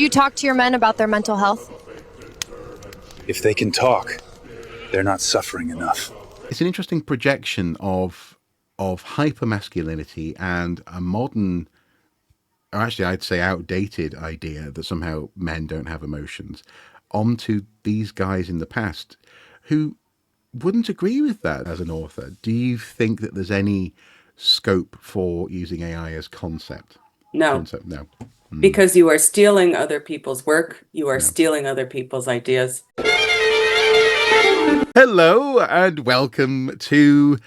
You talk to your men about their mental health? If they can talk, they're not suffering enough. It's an interesting projection of hypermasculinity and a modern, or actually I'd say outdated idea that somehow men don't have emotions onto these guys in the past who wouldn't agree with that as an author. Do you think that there's any scope for using AI as concept? No. No. Because you are stealing other people's work. You are stealing other people's ideas. Hello and welcome to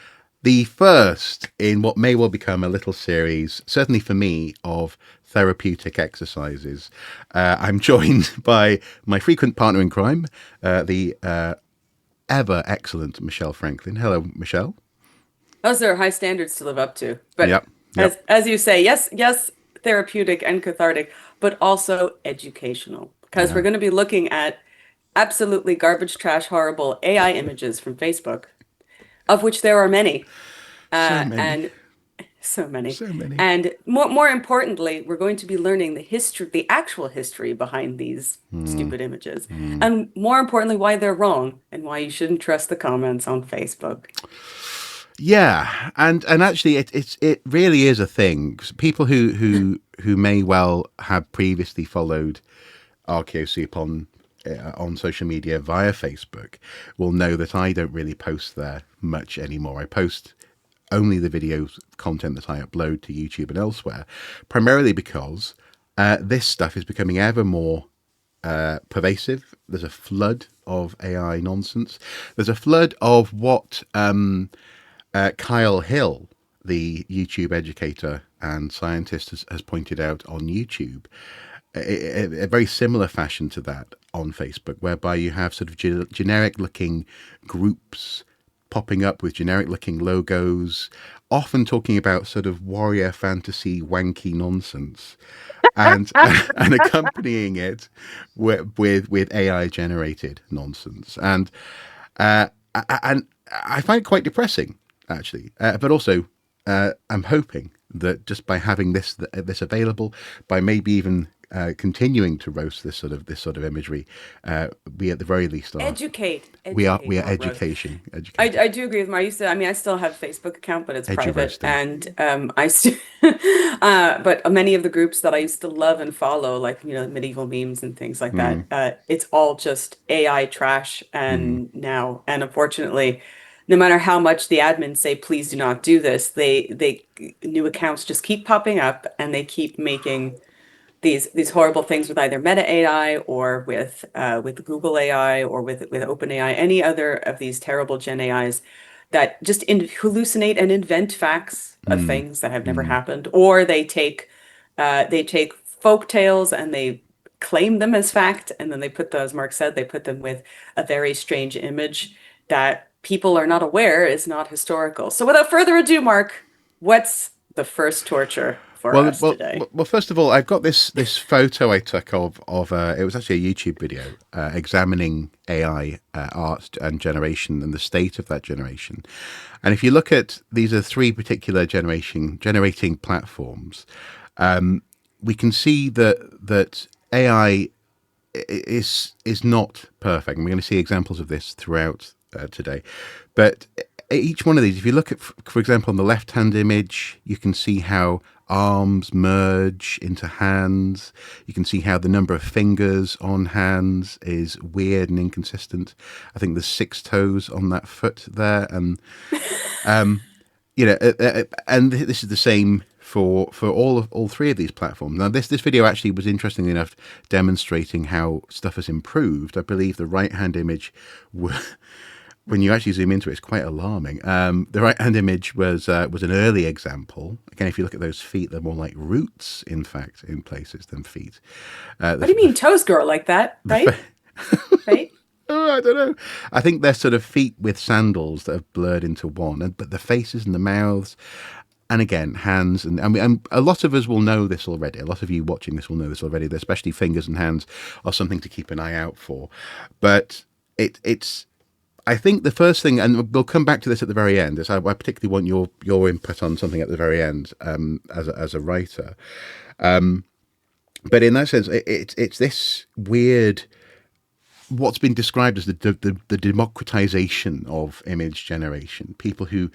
the first in what may well become a little series, certainly for me, of therapeutic exercises. I'm joined by my frequent partner in crime, the ever excellent Michelle Franklin. Hello, Michelle. Those are high standards to live up to. But Yep. as you say, yes, therapeutic and cathartic, but also educational. Because we're going to be looking at absolutely garbage, trash, horrible AI images from Facebook, of which there are many. And so many. And more importantly, we're going to be learning the actual history behind these stupid images. And more importantly, why they're wrong and why you shouldn't trust the comments on Facebook. Yeah, and actually, it really is a thing. People who may well have previously followed Archaeology on social media via Facebook will know that I don't really post there much anymore. I post only the video content that I upload to YouTube and elsewhere, primarily because this stuff is becoming ever more pervasive. There's a flood of AI nonsense. There's a flood of what Kyle Hill, the YouTube educator and scientist, has pointed out on YouTube, a very similar fashion to that on Facebook, whereby you have sort of generic-looking groups popping up with generic-looking logos, often talking about sort of warrior fantasy wanky nonsense, and accompanying it with AI-generated nonsense, and I find it quite depressing, actually. But also, I'm hoping that just by having this available, by maybe even continuing to roast this sort of imagery, we at the very least are educate. We are education. I do agree with Mar. I still have a Facebook account, but it's private, and but many of the groups that I used to love and follow, like medieval memes and things like that, it's all just AI trash, and unfortunately, no matter how much the admins say please do not do this, they new accounts just keep popping up, and they keep making these horrible things with either Meta AI or with Google AI or with OpenAI, any other of these terrible Gen AIs that just hallucinate and invent facts of things that have never happened, or they take folk tales and they claim them as fact, and then they put them, as Mark said, they put them with a very strange image that people are not aware is not historical. So without further ado, Mark, what's the first torture for us today? Well, first of all, I've got this photo I took of it was actually a YouTube video examining AI art and generation and the state of that generation. And if you look at, these are three particular generating platforms, we can see that AI is not perfect. And we're going to see examples of this throughout today. But each one of these, if you look at, for example, on the left-hand image, you can see how arms merge into hands. You can see how the number of fingers on hands is weird and inconsistent. I think there's 6 toes on that foot there, and and this is the same for all three of these platforms. Now, this video actually was, interestingly enough, demonstrating how stuff has improved. I believe the right-hand image when you actually zoom into it, it's quite alarming. The right-hand image was an early example. Again, if you look at those feet, they're more like roots, in fact, in places than feet. What do you mean toes grow like that, right? Right? Oh, I don't know. I think they're sort of feet with sandals that have blurred into one. But the faces and the mouths, and again, hands. And a lot of us will know this already. A lot of you watching this will know this already, especially fingers and hands are something to keep an eye out for. But it's... I think the first thing, and we'll come back to this at the very end, is I particularly want your input on something at the very end as a writer. But in that sense, it's this weird, what's been described as the democratization of image generation. People who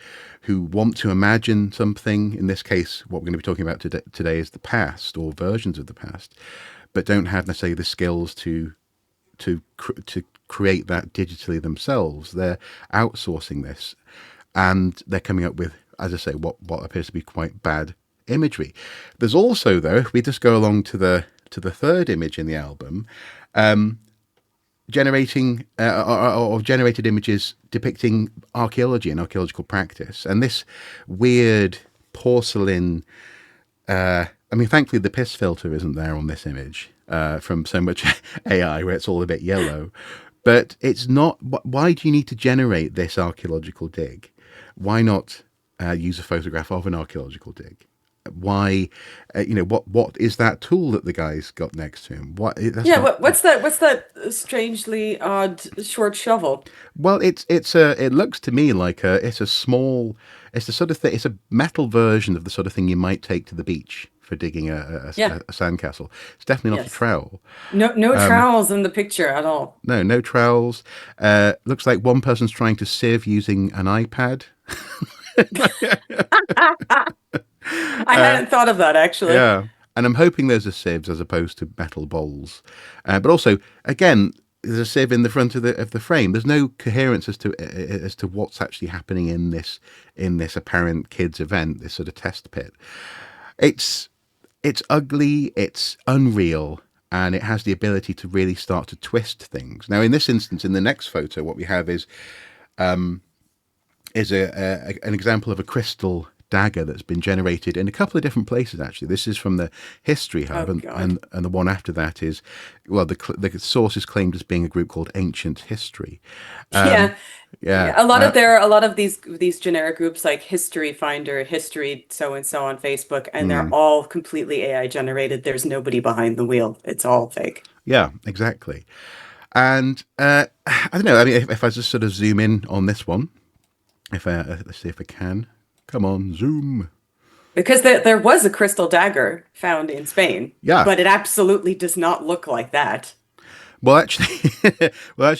want to imagine something. In this case, what we're going to be talking about today is the past or versions of the past, but don't have necessarily the skills to create that digitally themselves. They're outsourcing this, and they're coming up with, as I say, what appears to be quite bad imagery. There's also, though, if we just go along to the third image in the album, generating or generated images depicting archaeology and archaeological practice, and this weird porcelain. I mean, thankfully, the piss filter isn't there on this image from so much AI, where it's all a bit yellow. But it's not. Why do you need to generate this archaeological dig? Why not use a photograph of an archaeological dig? Why, what is that tool that the guy's got next to him? What's that strangely odd short shovel? Well, it looks to me like it's the sort of thing. It's a metal version of the sort of thing you might take to the beach for digging a sandcastle. It's definitely not a trowel. No trowels in the picture at all. No trowels. Looks like one person's trying to sieve using an iPad. I hadn't thought of that, actually. Yeah, and I'm hoping those are sieves as opposed to metal bowls. But also, again, there's a sieve in the front of the frame. There's no coherence as to what's actually happening in this apparent kids event, this sort of test pit. It's ugly, it's unreal, and it has the ability to really start to twist things. Now, in this instance, in the next photo, what we have is an example of a crystal dagger that's been generated in a couple of different places. Actually, this is from the History Hub, and the one after that is, well, the source is claimed as being a group called Ancient History. Yeah. A lot of these generic groups like History Finder, History so and so on Facebook, and they're all completely AI generated. There's nobody behind the wheel. It's all fake. Yeah, exactly. And I don't know. I mean, if I just sort of zoom in on this one, let's see if I can. Come on, zoom. Because there was a crystal dagger found in Spain. Yeah. But it absolutely does not look like that. Well, actually,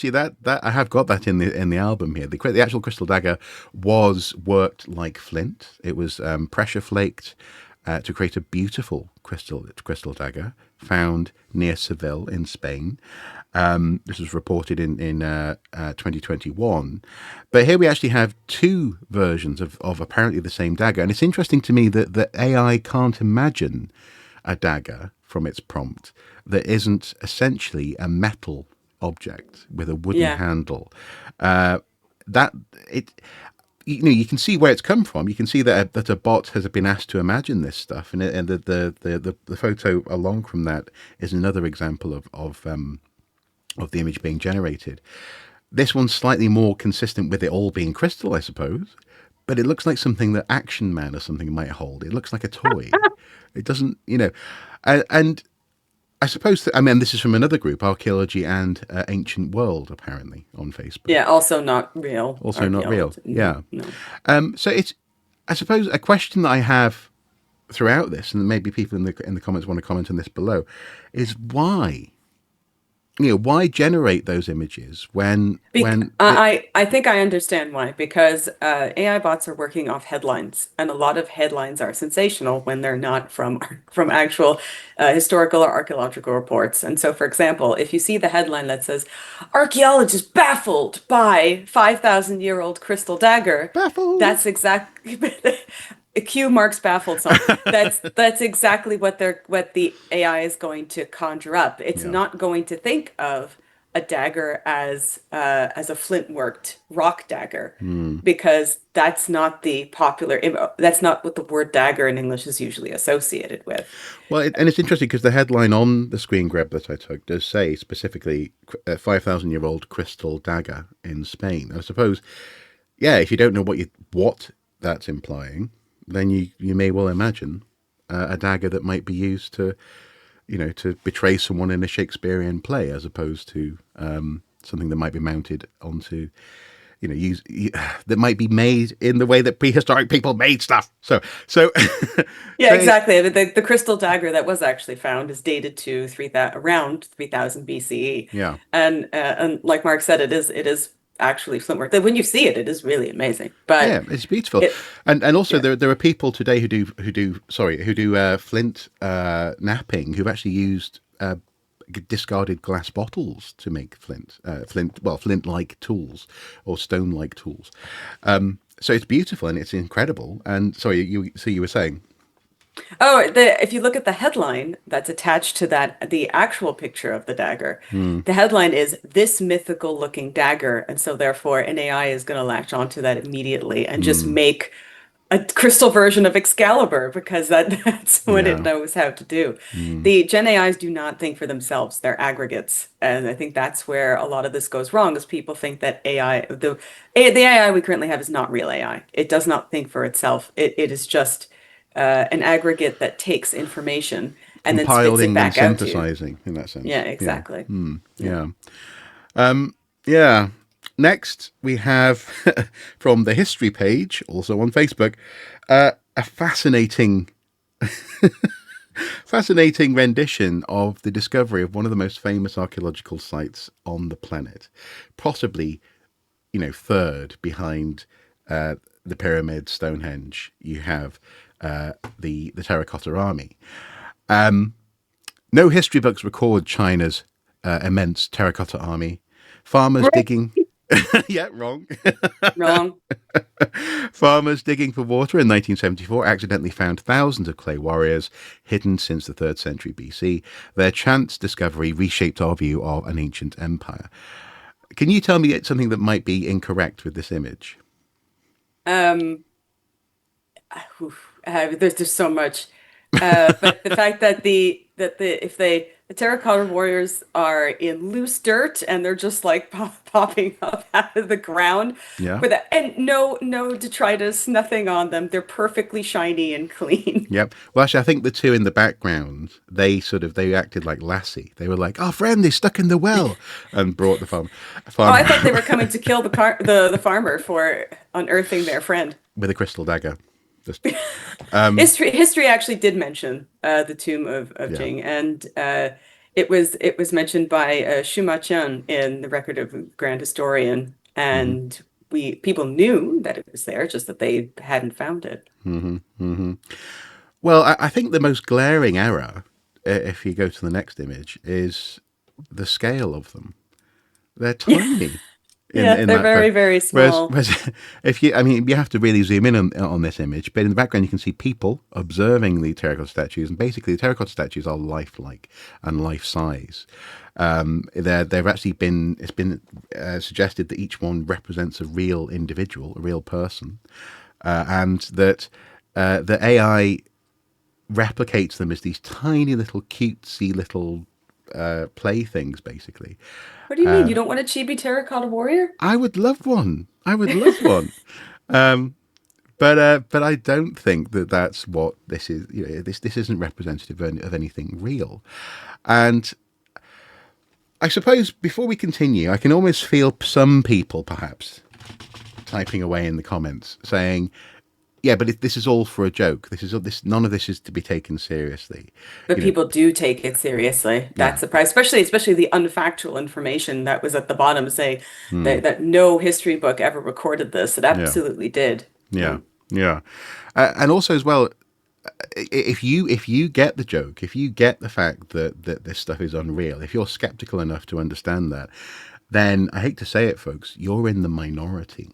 that I have got that in the album here. The actual crystal dagger was worked like flint. It was pressure flaked to create a beautiful crystal dagger found near Seville in Spain. This was reported in 2021. But here we actually have two versions of apparently the same dagger. And it's interesting to me that the AI can't imagine a dagger from its prompt that isn't essentially a metal object with a wooden handle. You can see where it's come from. You can see that a bot has been asked to imagine this stuff, and the photo along from that is another example of the image being generated. This one's slightly more consistent with it all being crystal, I suppose, but it looks like something that Action Man or something might hold. It looks like a toy. It doesn't, and I suppose this is from another group, Archaeology and Ancient World, apparently on Facebook. Yeah, also not real. Also not real. Yeah. No. So it's, I suppose, a question that I have throughout this, and maybe people in the comments want to comment on this below, is why? Why generate those images when I think I understand why, because AI bots are working off headlines, and a lot of headlines are sensational when they're not from actual historical or archaeological reports. And so, for example, if you see the headline that says "Archaeologist baffled by 5,000-year-old crystal dagger," baffled, that's exactly Q marks baffled song. That's exactly what the AI is going to conjure up. It's not going to think of a dagger as a flint worked rock dagger, because that's not that's not what the word dagger in English is usually associated with. Well, and it's interesting because the headline on the screen grab that I took does say specifically 5,000-year-old crystal dagger in Spain. I suppose, if you don't know what that's implying, then you may well imagine a dagger that might be used to betray someone in a Shakespearean play, as opposed to something that might be mounted onto that might be made in the way that prehistoric people made stuff. So Yeah, exactly. The crystal dagger that was actually found is dated to around 3000 BCE. Yeah. And like Mark said, it is actually flint work. When you see it, it is really amazing. But Yeah, it's beautiful. it, And also yeah. there are people today who do flint napping, who've actually used discarded glass bottles to make flint-like tools or stone-like tools. So it's beautiful and it's incredible. And sorry, you were saying. Oh, if you look at the headline that's attached to the actual picture of the dagger, the headline is "This mythical looking dagger," and so therefore an AI is going to latch onto that immediately and just make a crystal version of Excalibur because that's what it Yeah. knows how to do. The Gen AIs do not think for themselves; they're aggregates, and I think that's where a lot of this goes wrong. Is people think that the AI we currently have is not real AI. It does not think for itself. It is just an aggregate that takes information and then spits it Compiling and back out to you. synthesizing in that sense. Yeah, Yeah. exactly. Yeah. Yeah. Next, we have from the history page, also on Facebook, a fascinating rendition of the discovery of one of the most famous archaeological sites on the planet, possibly, third behind the pyramids, Stonehenge. You have the Terracotta Army. No history books record China's immense terracotta army. Farmers digging. Yeah, wrong. Wrong. Farmers digging for water in 1974 accidentally found thousands of clay warriors hidden since the 3rd century BC. Their chance discovery reshaped our view of an ancient empire. Can you tell me something that might be incorrect with this image? There's just so much. But the fact that the terracotta warriors are in loose dirt and they're just like popping up out of the ground Yeah. and no detritus, nothing on them. They're perfectly shiny and clean. Yep. Well, actually, I think the two in the background, they acted like Lassie. They were like, "Oh, friend, they're stuck in the well," and brought the farmer. Oh, I thought they were coming to kill the farmer for unearthing their friend with a crystal dagger. Just history actually did mention the tomb of Jing, and it was mentioned by Shuma Chen in the Record of the Grand Historian, and people knew that it was there, just that they hadn't found it. Well, I think the most glaring error, if you go to the next image, is the scale of them. They're tiny. They're very, very small. Whereas you have to really zoom in on this image, but in the background you can see people observing the terracotta statues, and basically the terracotta statues are lifelike and life size. They've actually it's been suggested that each one represents a real individual, a real person, and that the AI replicates them as these tiny little cutesy little playthings, basically. What do you mean? You don't want a chibi terracotta warrior? I would love one. But I don't think that that's what this is. This isn't representative of anything real. And I suppose before we continue, I can almost feel some people perhaps typing away in the comments saying, "Yeah, but this is all for a joke. None of this is to be taken seriously." But people do take it seriously. That's the price, especially the unfactual information that was at the bottom saying that no history book ever recorded this. It absolutely did. Yeah. And also as well, if you get the joke, if you get the fact that this stuff is unreal, if you're skeptical enough to understand that, then I hate to say it, folks, you're in the minority.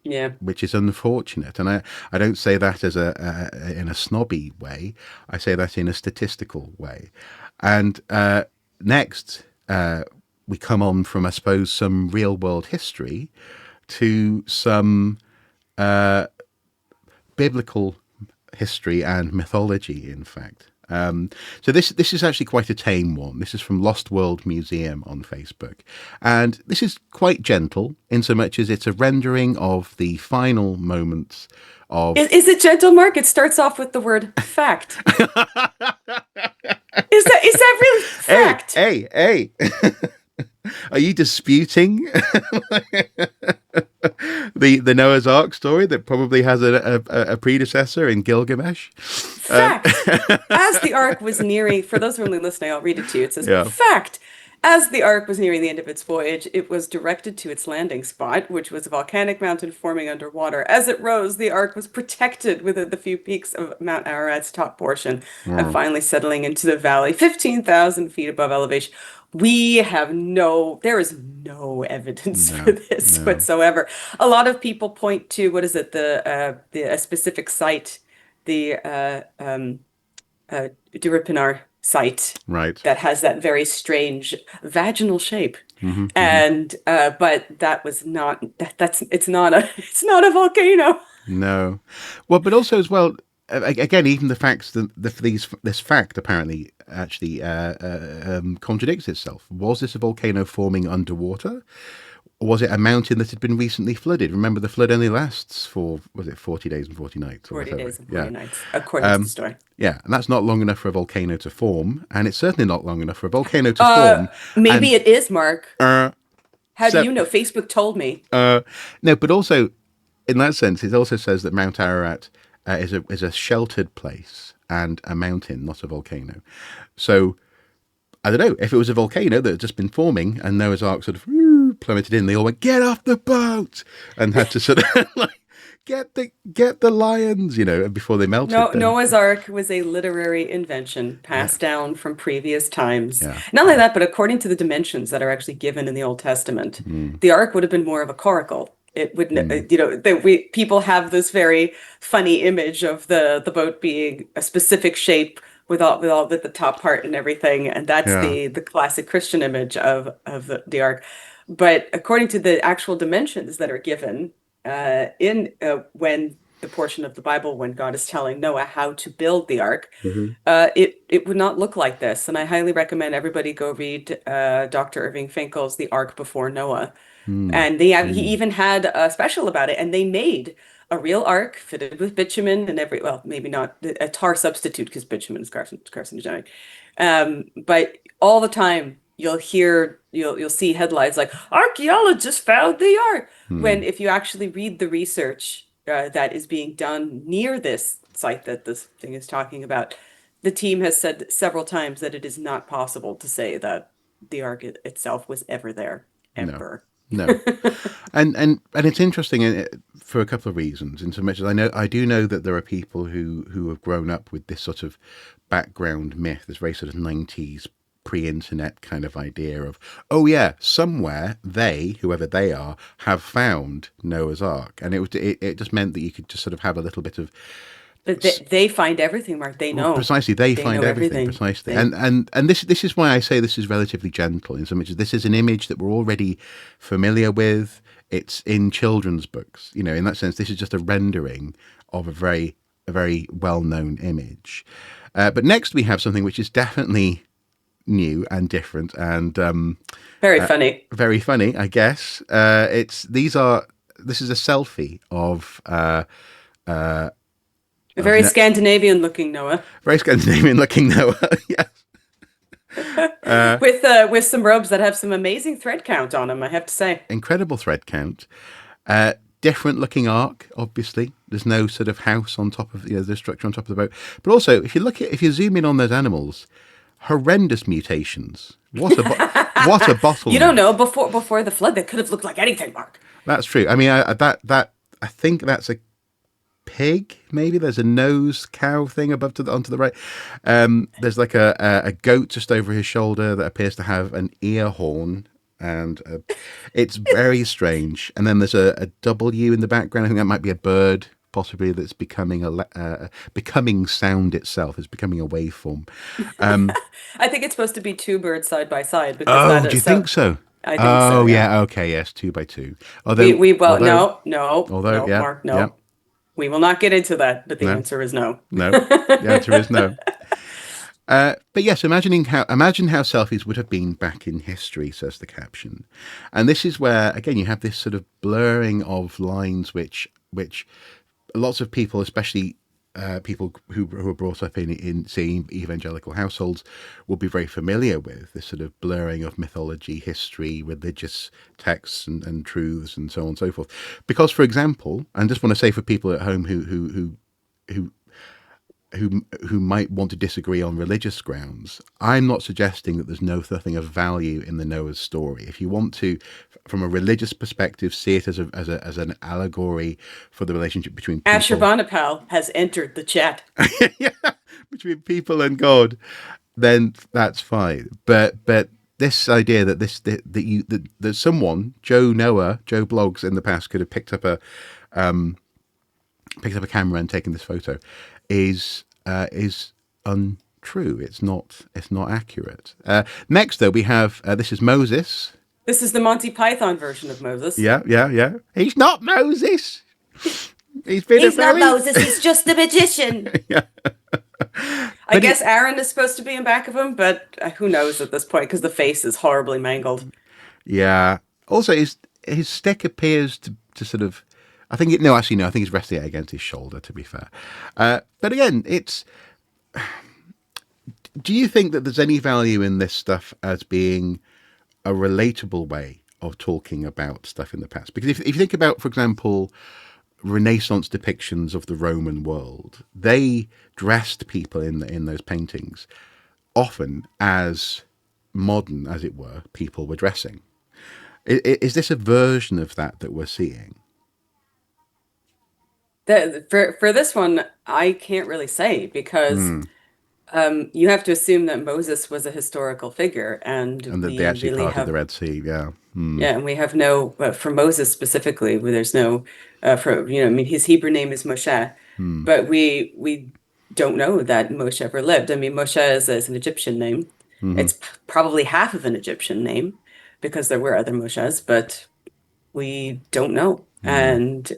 Yeah, which is unfortunate, and I don't say that as in a snobby way. I say that in a statistical way. And next, we come on from, I suppose, some real world history to some biblical history and mythology, in fact. So this is actually quite a tame one. This is from Lost World Museum on Facebook. And this is quite gentle in so much as it's a rendering of the final moments of... Is it gentle, Mark? It starts off with the word fact. Is that really fact? Hey. Are you disputing the Noah's Ark story that probably has a predecessor in Gilgamesh? Fact. As the Ark was nearing, for those who are only listening, I'll read it to you. It says, Yeah. fact. As the Ark was nearing the end of its voyage, it was directed to its landing spot, which was a volcanic mountain forming underwater. As it rose, the Ark was protected within the few peaks of Mount Ararat's top portion, and finally settling into the valley, 15,000 feet above elevation. There is no evidence for No, this no. whatsoever. A lot of people point to, what is it, a specific site, the Duripinar site Right. that has that very strange vaginal shape. Mm-hmm, mm-hmm. And but that was not it's not a it's not a volcano. No. Well, but also as well, again, even the facts that this fact apparently actually contradicts itself. Was this a volcano forming underwater? Or was it a mountain that had been recently flooded? Remember, the flood only lasts for, was it 40 days and 40 nights? 40 whatever? days and 40 nights, according to the story. Yeah, and that's not long enough for a volcano to form, and it's certainly not long enough for a volcano to form. Maybe it is, Mark. How so- do you know? Facebook told me. No, but also, in that sense, it also says that Mount Ararat is a sheltered place and a mountain, not a volcano. So, I don't know, if it was a volcano that had just been forming and Noah's Ark sort of plummeted in, they all went, get off the boat, and had to sort of like, get the lions, before they melted. Noah's Ark was a literary invention passed down from previous times. Yeah. Not only that, but according to the dimensions that are actually given in the Old Testament, the Ark would have been more of a coracle. It would, people have this very funny image of the boat being a specific shape with the top part and everything, and that's the classic Christian image of the Ark. But according to the actual dimensions that are given when the portion of the Bible when God is telling Noah how to build the Ark, it would not look like this. And I highly recommend everybody go read Dr. Irving Finkel's The Ark Before Noah. And he even had a special about it, and they made a real ark fitted with bitumen and maybe not a tar substitute because bitumen is carcinogenic. But all the time you'll see headlines like archaeologists found the ark. When if you actually read the research that is being done near this site that this thing is talking about, the team has said several times that it is not possible to say that the ark itself was ever there, ever. No. and it's interesting for a couple of reasons. In so much as I do know that there are people who have grown up with this sort of background myth, this very sort of 90s pre-internet kind of idea of, oh yeah, somewhere whoever they are, have found Noah's Ark, and it just meant that you could just sort of have a little bit of. But they find everything, Mark. They know. Precisely, they find everything. Precisely. And this is why I say this is relatively gentle, in so much as this is an image that we're already familiar with. It's in children's books. In that sense, this is just a rendering of a very well-known image. But next we have something which is definitely new and different and very funny. Very funny, I guess. This is a selfie of a very Scandinavian-looking Noah. Very Scandinavian-looking Noah, yes. With some robes that have some amazing thread count on them, I have to say. Incredible thread count. Different-looking ark, obviously. There's no sort of house on top of the structure on top of the boat. But also, if you zoom in on those animals, horrendous mutations. What a bottleneck. You don't know. Before the flood, they could have looked like anything, Mark. That's true. I mean, I think that's a pig, maybe. There's a nose cow thing onto the right. There's like a goat just over his shoulder that appears to have an ear horn, and it's very strange. And then there's a W in the background. I think that might be a bird, possibly, that's becoming becoming sound itself. It's becoming a waveform. I think it's supposed to be two birds side by side. Do you think so? I think so. Oh yeah. Okay. Yes. 2x2. No, Mark, no. Yeah. We will not get into that, but the answer is no. No, the answer is no. But yes, imagine how selfies would have been back in history, says the caption. And this is where, again, you have this sort of blurring of lines which lots of people, especially people who are brought up in seeing evangelical households will be very familiar with this sort of blurring of mythology, history, religious texts and truths and so on and so forth. Because, for example, and just want to say for people at home who might want to disagree on religious grounds, I'm not suggesting that there's nothing of value in the Noah's story. If you want to, from a religious perspective, see it as an allegory for the relationship between people. Ashurbanipal has entered the chat. Yeah, between people and God, then that's fine. But this idea that someone, Joe Blogs in the past, could have picked up a camera and taken this photo is untrue. It's not accurate. Next, though, we have this is Moses. This is the Monty Python version of Moses. Yeah. He's not Moses. He's not Moses. He's just a magician. Yeah. I guess Aaron is supposed to be in back of him, but who knows at this point because the face is horribly mangled. Yeah. Also, his stick appears to sort of. I think I think he's resting it against his shoulder, to be fair. But again, do you think that there's any value in this stuff as being a relatable way of talking about stuff in the past? Because if you think about, for example, Renaissance depictions of the Roman world, they dressed people in those paintings often as modern, as it were, people were dressing. Is this a version of that we're seeing? For this one, I can't really say because you have to assume that Moses was a historical figure, and that they actually parted the Red Sea. Yeah, yeah, and we have no for Moses specifically. There's no his Hebrew name is Moshe, but we don't know that Moshe ever lived. I mean, Moshe is an Egyptian name. It's probably half of an Egyptian name because there were other Moshes, but we don't know. And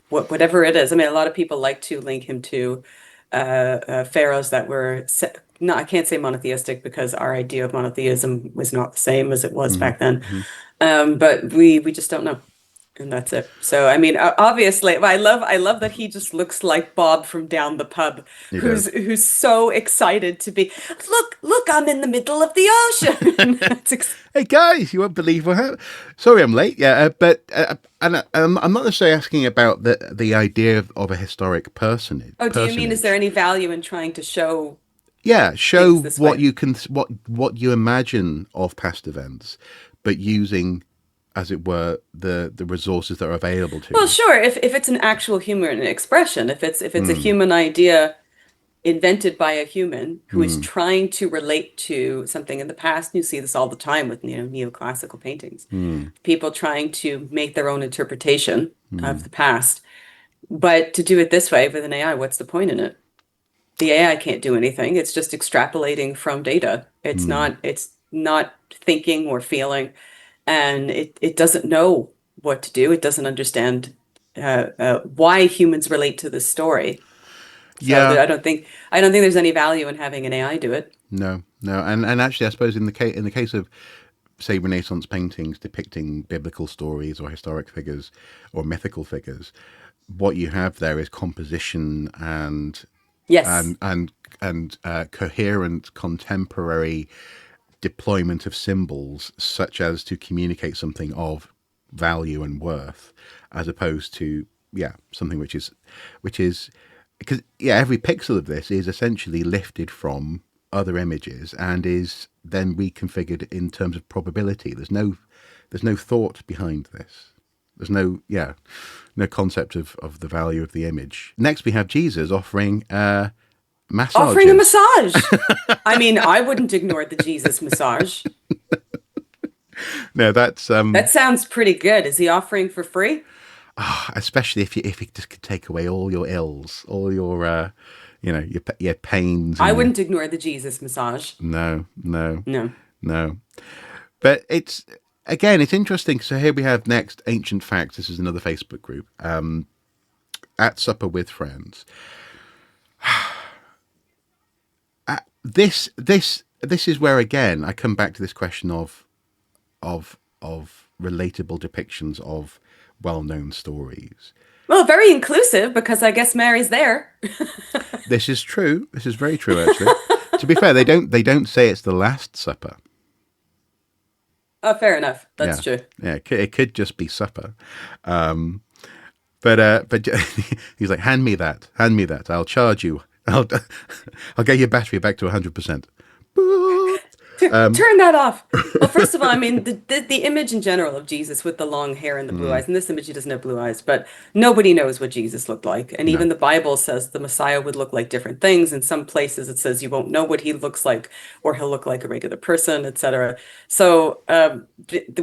whatever it is, I mean, a lot of people like to link him to pharaohs that were I can't say monotheistic because our idea of monotheism was not the same as it was back then. But we just don't know. And that's it. So, I mean, obviously, I love that he just looks like Bob from down the pub, who's so excited to be, look, I'm in the middle of the ocean. Hey guys, you won't believe what happened. Sorry, I'm late. Yeah, but and I'm not necessarily asking about the idea of a historic personage. Oh, do you mean is there any value in trying to show? Yeah, show what you can, what you imagine of past events, but using, as it were, the resources that are available to you. Well, sure. If it's an actual human expression, if it's a human idea invented by a human who is trying to relate to something in the past, and you see this all the time with neoclassical paintings, people trying to make their own interpretation of the past. But to do it this way with an AI, what's the point in it? The AI can't do anything. It's just extrapolating from data. It's not thinking or feeling. And it doesn't know what to do. It doesn't understand why humans relate to this story. So I don't think there's any value in having an AI do it. No. And actually, I suppose in the case of, say, Renaissance paintings depicting biblical stories or historic figures or mythical figures, what you have there is composition and coherent contemporary deployment of symbols such as to communicate something of value and worth, as opposed to something which is because every pixel of this is essentially lifted from other images and is then reconfigured in terms of probability. There's no thought behind this. There's no concept of the value of the image. Next we have Jesus offering massages. Offering a massage. I mean, I wouldn't ignore the Jesus massage. No, that's that sounds pretty good. Is he offering for free? Especially if he just could take away all your ills, all your your pains. I wouldn't ignore the Jesus massage. No. But it's interesting. So here we have next Ancient Facts. This is another Facebook group. At Supper with Friends. This is where again I come back to this question of relatable depictions of well-known stories. Well, very inclusive because I guess Mary's there. This is true. This is very true, actually. To be fair, they don't say it's the Last Supper. Oh, fair enough. Yeah, That's true. yeah. It could just be supper. But he's like, hand me that. I'll charge you. I'll get your battery back to 100%. Turn that off. Well, first of all, I mean, the image in general of Jesus with the long hair and the blue eyes. In this image, he doesn't have blue eyes, but nobody knows what Jesus looked like. And even the Bible says the Messiah would look like different things. In some places, it says you won't know what he looks like, or he'll look like a regular person, etc. So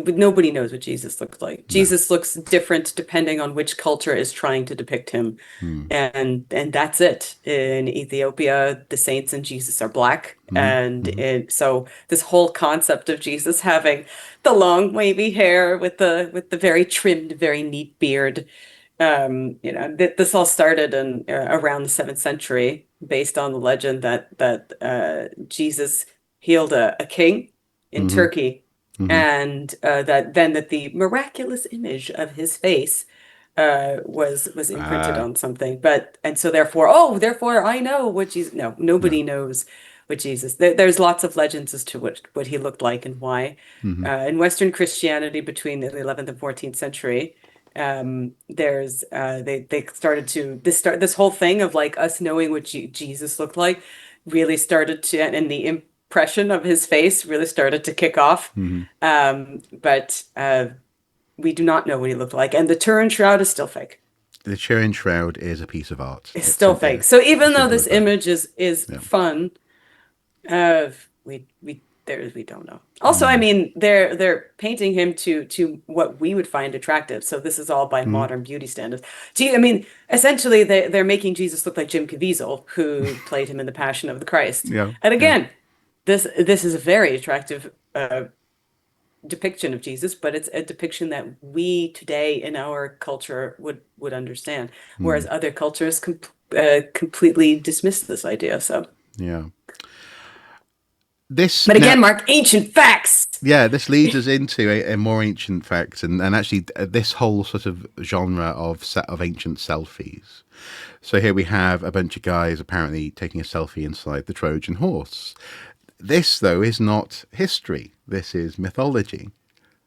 nobody knows what Jesus looked like. Jesus looks different depending on which culture is trying to depict him, and that's it. In Ethiopia, the saints and Jesus are black, and so this whole concept of Jesus having the long wavy hair with the very trimmed, very neat beard, this all started in around the 7th century, based on the legend that Jesus healed a king in Turkey, and that the miraculous image of his face was imprinted on something, and so therefore I know what Jesus. No, nobody knows with Jesus. There's lots of legends as to what he looked like and why. In Western Christianity, between the 11th and 14th century, they started to this whole thing of like us knowing what Jesus looked like really started to, and the impression of his face really started to kick off. But we do not know what he looked like, and the Turin Shroud is still fake. The Turin Shroud is a piece of art. It's still fake. So even though this image is fun, we don't know. Also, I mean, they're painting him to what we would find attractive. So this is all by modern beauty standards. I mean, essentially, they're making Jesus look like Jim Caviezel, who played him in The Passion of the Christ. Yeah. And again, this is a very attractive depiction of Jesus, but it's a depiction that we today in our culture would understand, whereas other cultures completely dismiss this idea. So yeah. But again, Mark, ancient facts. Yeah, this leads us into a more ancient facts, and actually this whole sort of genre of ancient selfies. So here we have a bunch of guys apparently taking a selfie inside the Trojan horse. This, though, is not history. This is mythology.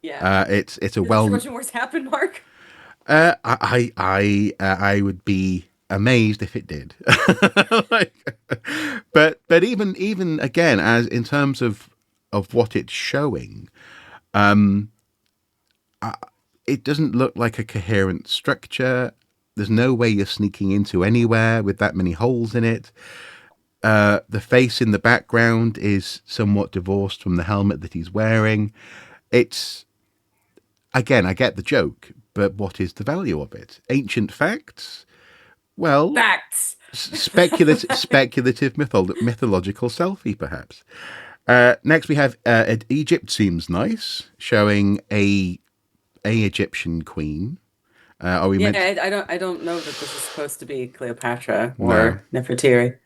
Yeah. It's a Did the Trojan Wars happen, Mark? I would be amazed if it did. but even again, as in terms of what it's showing, it doesn't look like a coherent structure. There's no way you're sneaking into anywhere with that many holes in it. The face in the background is somewhat divorced from the helmet that he's wearing. It's, again, I get the joke, but what is the value of it? Ancient facts? Well, facts. speculative mythological selfie, perhaps. Next, we have Egypt seems nice, showing a Egyptian queen. Are we? Yeah, I don't know that this is supposed to be Cleopatra or Nefertiti.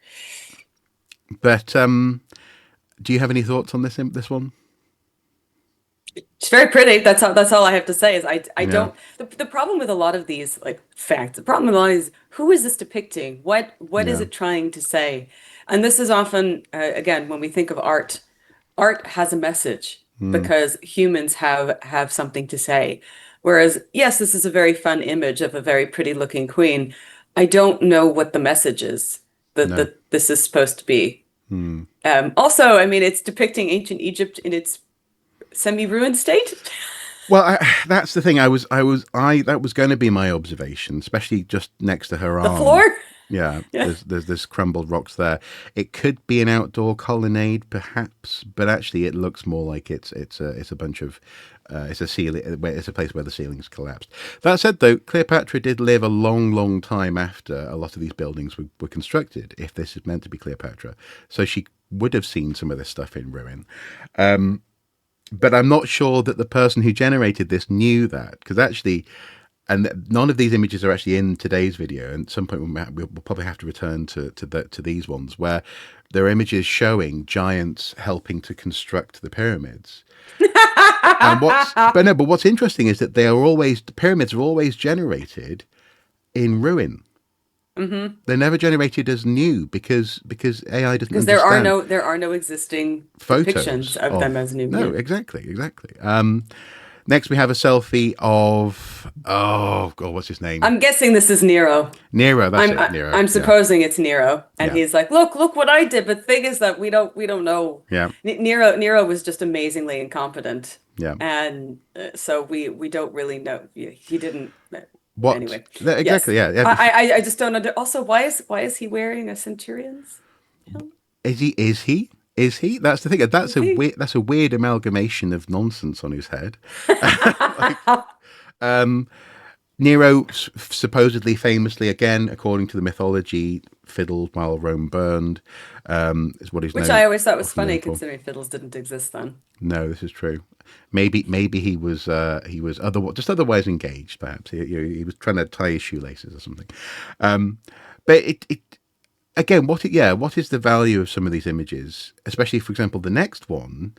But do you have any thoughts on this one? It's very pretty. That's all I have to say. Is I don't. The problem with a lot of these like facts. The problem with a lot is who is this depicting? What is it trying to say? And this is often again when we think of art. Art has a message because humans have something to say. Whereas yes, this is a very fun image of a very pretty looking queen. I don't know what the message is that this is supposed to be. Also, I mean, it's depicting ancient Egypt in its semi-ruined state. Well, that's the thing. That was going to be my observation, especially just next to her arm. The floor. Yeah. There's crumbled rocks there. It could be an outdoor colonnade, perhaps, but actually, it looks more like it's a bunch of it's a ceiling. It's a place where the ceiling's collapsed. That said, though, Cleopatra did live a long time after a lot of these buildings were constructed. If this is meant to be Cleopatra, so she would have seen some of this stuff in ruin. But I'm not sure that the person who generated this knew that, because actually, and none of these images are actually in today's video. And at some point we'll probably have to return to these ones where there are images showing giants helping to construct the pyramids. But what's interesting is that the pyramids are always generated in ruin. They're never generated as new because AI doesn't Because understand there are no existing photos depictions of them as new. no, Yeah. exactly. Next we have a selfie of, oh god, what's his name? I'm guessing this is Nero. Nero. That's it, Nero. I'm supposing it's Nero, and Yeah. he's like, look what I did. But the thing is that we don't know. Yeah. Nero was just amazingly incompetent, Yeah. and so we don't really know. He didn't. What? Anyway, yes. Exactly. Yeah. I just don't under. Also, why is he wearing a centurion's helmet? Is he? Is he? Is he? That's the thing. Is he? That's a weird amalgamation of nonsense on his head. Nero supposedly, famously, again, according to the mythology, fiddled while Rome burned. Is what he's Which known, I always thought was often funny, known for. considering fiddles didn't exist then. No, this is true. Maybe he was just otherwise engaged. Perhaps he was trying to tie his shoelaces or something. But it again, what is the value of some of these images? Especially, for example, the next one,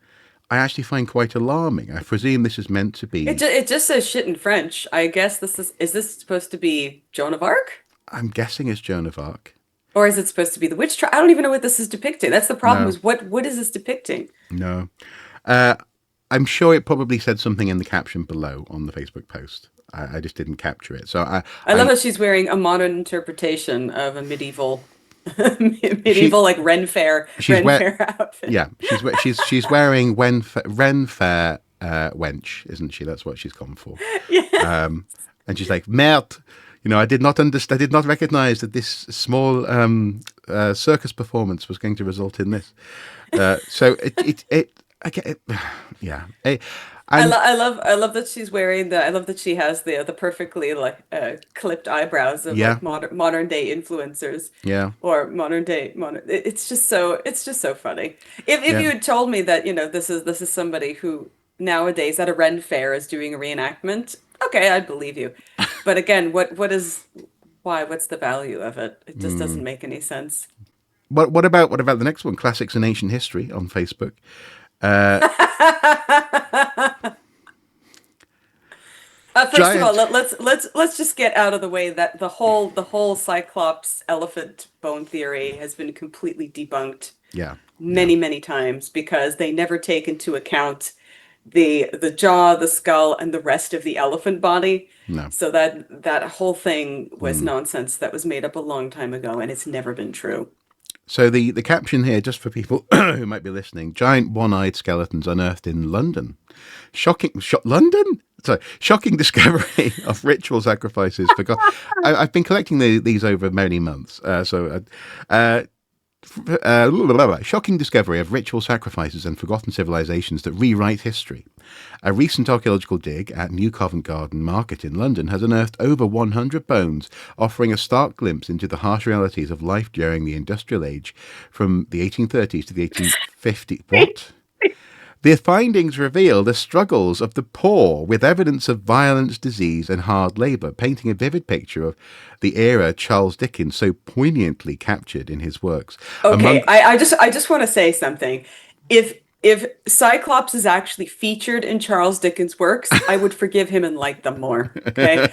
I actually find quite alarming. I presume this is meant to be. It just says shit in French. I guess is this supposed to be Joan of Arc? I'm guessing it's Joan of Arc. Or is it supposed to be the witch trial? I don't even know what this is depicting. That's the problem, No. is what is this depicting? No. I'm sure it probably said something in the caption below on the Facebook post. I just didn't capture it. So I love that she's wearing a modern interpretation of a medieval like Ren Fair outfit. Yeah, she's wearing Ren Fair wench, isn't she? That's what she's gone for. Yeah. And she's like, Mert, I did not recognize that this small circus performance was going to result in this. So I get it. Yeah. I love that she's wearing I love that she has the perfectly like clipped eyebrows of like modern day influencers. Yeah. Or it's just so funny. If you had told me that, this is somebody who nowadays at a Ren Fair is doing a reenactment, okay, I'd believe you. But again, what's the value of it? It just doesn't make any sense. What about the next one? Classics in Ancient History on Facebook. First of all, let's just get out of the way that the whole Cyclops elephant bone theory has been completely debunked. Many times, because they never take into account the jaw, the skull, and the rest of the elephant body. No. So that whole thing was nonsense that was made up a long time ago, and it's never been true. So the caption here, just for people who might be listening: giant one-eyed skeletons unearthed in London. Shocking discovery of ritual sacrifices. I've been collecting these over many months. Shocking discovery of ritual sacrifices and forgotten civilizations that rewrite history. A recent archaeological dig at New Covent Garden Market in London has unearthed over 100 bones, offering a stark glimpse into the harsh realities of life during the Industrial Age from the 1830s to the 1850s. What? The findings reveal the struggles of the poor with evidence of violence, disease, and hard labour, painting a vivid picture of the era Charles Dickens so poignantly captured in his works. Okay, I just want to say something. If Cyclops is actually featured in Charles Dickens' works, I would forgive him and like them more. Okay,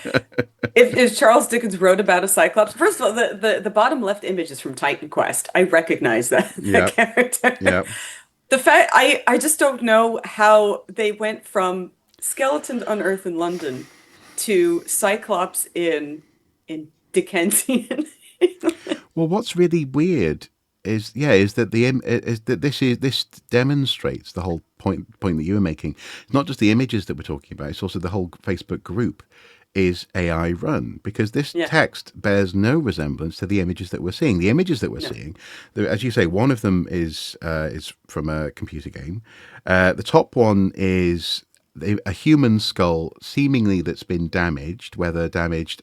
if Charles Dickens wrote about a Cyclops, first of all, the bottom left image is from Titan Quest. I recognize that character. Yeah. The fact I just don't know how they went from skeletons unearthed in London to Cyclops in Dickensian. Well, what's really weird is that this demonstrates the whole point that you were making. It's not just the images that we're talking about; it's also the whole Facebook group is AI run, because this text bears no resemblance to the images that we're seeing. The images that we're seeing, as you say, one of them is from a computer game. The top one is a human skull, seemingly that's been damaged, whether damaged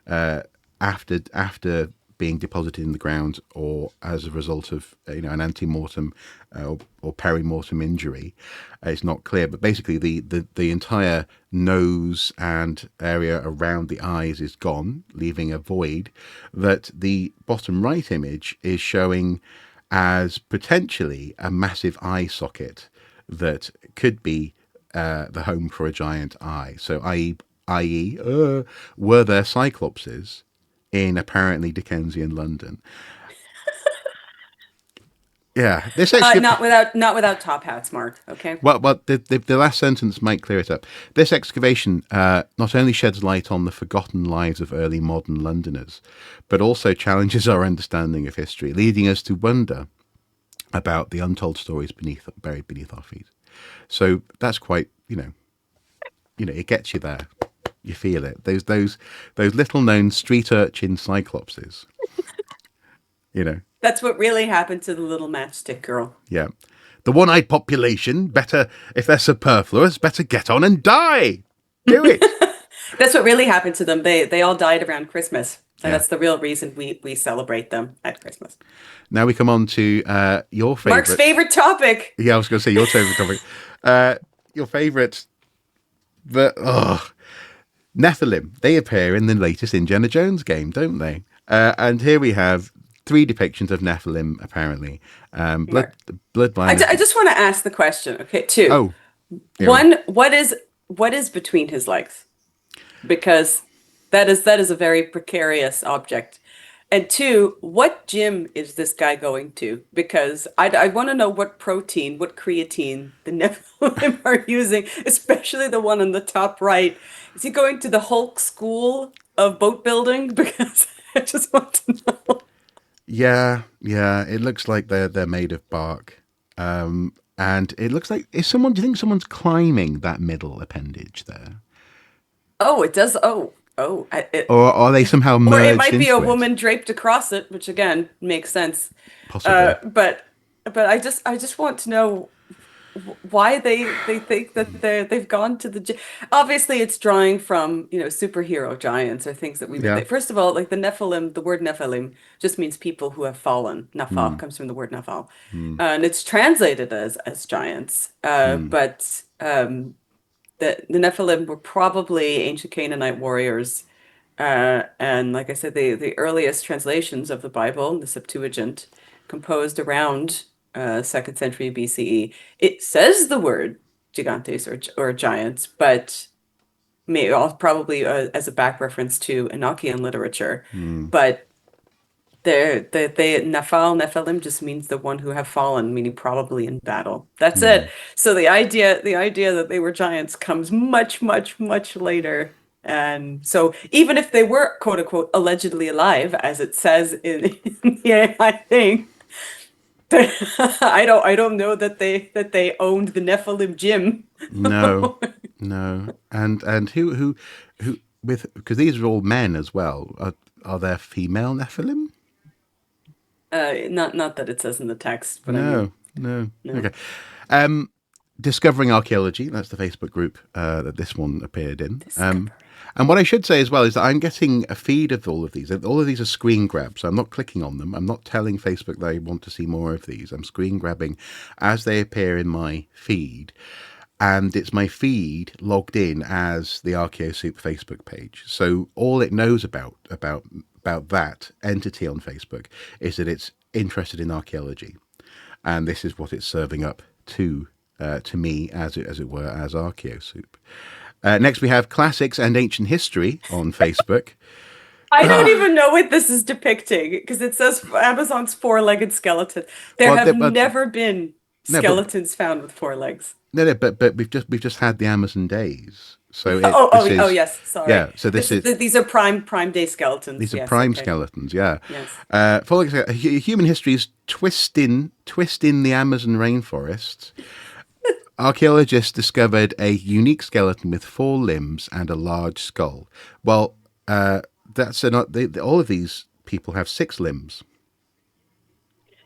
after being deposited in the ground or as a result of an antemortem or perimortem injury. It's not clear, but basically the entire nose and area around the eyes is gone, leaving a void that the bottom right image is showing as potentially a massive eye socket that could be the home for a giant eye. So i.e., were there cyclopses in apparently Dickensian London. Yeah, this actually not without top hats, Mark. Okay. well, the last sentence might clear it up. This excavation not only sheds light on the forgotten lives of early modern Londoners, but also challenges our understanding of history, leading us to wonder about the untold stories buried beneath our feet. So that's quite, it gets you there. You feel it. Those little known street urchin cyclopses. That's what really happened to the little matchstick girl. Yeah. The one-eyed population, better, if they're superfluous, better get on and die. Do it. That's what really happened to them. They all died around Christmas. And Yeah. that's the real reason we celebrate them at Christmas. Now we come on to your favorite. Mark's favorite topic. Yeah, I was going to say your favorite topic. Your favorite. Nephilim. They appear in the latest Indiana Jones game, don't they? And here we have 3 depictions of Nephilim, apparently. Blood I just want to ask the question. Okay, 2. Oh. Yeah. 1, what is between his legs? Because that is a very precarious object. And 2, what gym is this guy going to? Because I want to know what protein, what creatine the Nephilim are using, especially the one on the top right. Is he going to the Hulk School of Boat Building? Because I just want to know. Yeah. It looks like they're made of bark, and it looks like do you think someone's climbing that middle appendage there? Oh, it does. Or are they somehow merged Or it might be into a it? woman draped across it, which again makes sense. Possibly. But I just want to know why they think that they've gone to the gym. Obviously, it's drawing from superhero giants or things that we. Yeah. First of all, like the Nephilim, the word Nephilim just means people who have fallen. Nafal comes from the word Nafal, and it's translated as giants. But the Nephilim were probably ancient Canaanite warriors. And like I said, the earliest translations of the Bible, the Septuagint, composed around 2nd century BCE. It says the word gigantes or giants, but probably as a back reference to Enochian literature. But Nephilim just means the one who have fallen, meaning probably in battle. That's it. So the idea that they were giants comes much, much, much later. And so even if they were quote unquote allegedly alive, as it says in the AI thing, I don't know that they owned the Nephilim gym. No. And who with, because these are all men as well. Are there female Nephilim? Not that it says in the text, but No. Okay. Discovering Archaeology, that's the Facebook group that this one appeared in. And what I should say as well is that I'm getting a feed of all of these. All of these are screen grabs. So I'm not clicking on them. I'm not telling Facebook that I want to see more of these. I'm screen grabbing as they appear in my feed. And it's my feed logged in as the ArchaeoSoup Facebook page. So all it knows about that entity on Facebook is that it's interested in archaeology. And this is what it's serving up to me, as it were, as ArchaeoSoup. Next, we have Classics and Ancient History on Facebook. I don't even know what this is depicting because it says Amazon's 4-legged skeleton. There have never been skeletons found with 4 legs. No, but we've just had the Amazon days. So yes, sorry. Yeah, so these are prime day skeletons. These are prime skeletons, yeah. Yes. Human history's twist in the Amazon rainforest. Archaeologists discovered a unique skeleton with 4 limbs and a large skull. Well, all of these people have 6 limbs.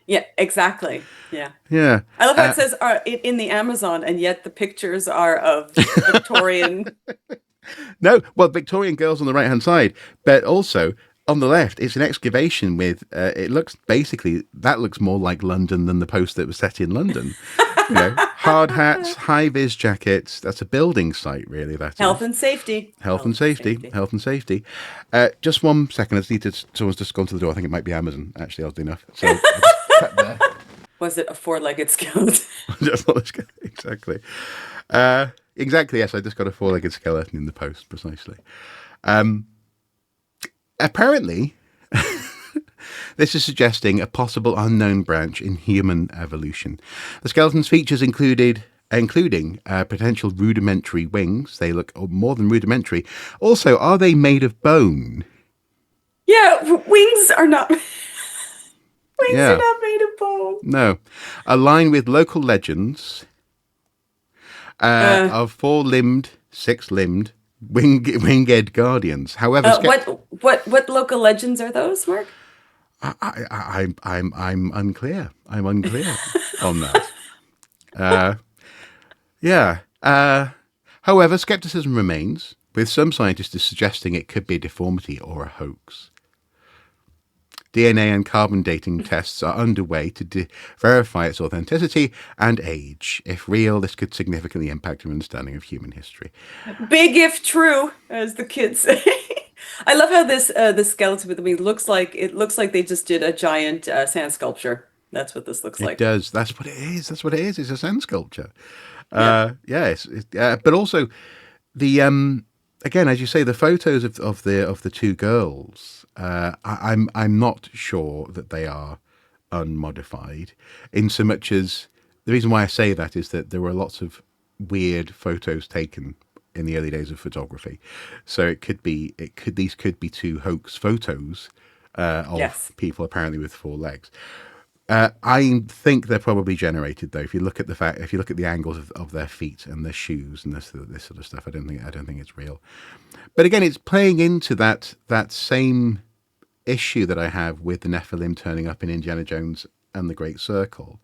Yeah, exactly. Yeah. Yeah. I love how it says in the Amazon, and yet the pictures are of Victorian. No, well, Victorian girls on the right-hand side, but also on the left, it's an excavation with. It looks more like London than the post that was set in London. Hard hats, high-vis jackets. That's a building site, really. Health and safety. Health and safety. Just 1 second. I just need to. Someone's just gone to the door. I think it might be Amazon. Actually, oddly enough. So I just cut there. Was it a 4-legged skeleton? Exactly. Exactly. Yes, I just got a 4-legged skeleton in the post precisely. Apparently, this is suggesting a possible unknown branch in human evolution. The skeleton's features including potential rudimentary wings. They look more than rudimentary. Also, are they made of bone? Yeah, wings are not. Wings Yeah. are not made of bone. No. Aligned with local legends of four-limbed, six-limbed, winged guardians. However, what local legends are those, Mark? I'm unclear. I'm unclear on that. Yeah. However, skepticism remains, with some scientists suggesting it could be a deformity or a hoax. DNA and carbon dating tests are underway to verify its authenticity and age. If real, this could significantly impact our understanding of human history. Big if true, as the kids say. I love how this skeleton with the wing looks like they just did a giant sand sculpture. That's what this looks like. It does. That's what it is. That's what it is. It's a sand sculpture. Yeah. Yes, but also the again, as you say, the photos of the two girls. I'm not sure that they are unmodified. In so much as the reason why I say that is that there were lots of weird photos taken in the early days of photography, so these could be two hoax photos of people apparently with four legs. I think they're probably generated though. If you look at the angles of their feet and their shoes and this sort of stuff, I don't think it's real. But again, it's playing into that same issue that I have with the Nephilim turning up in Indiana Jones and the Great Circle.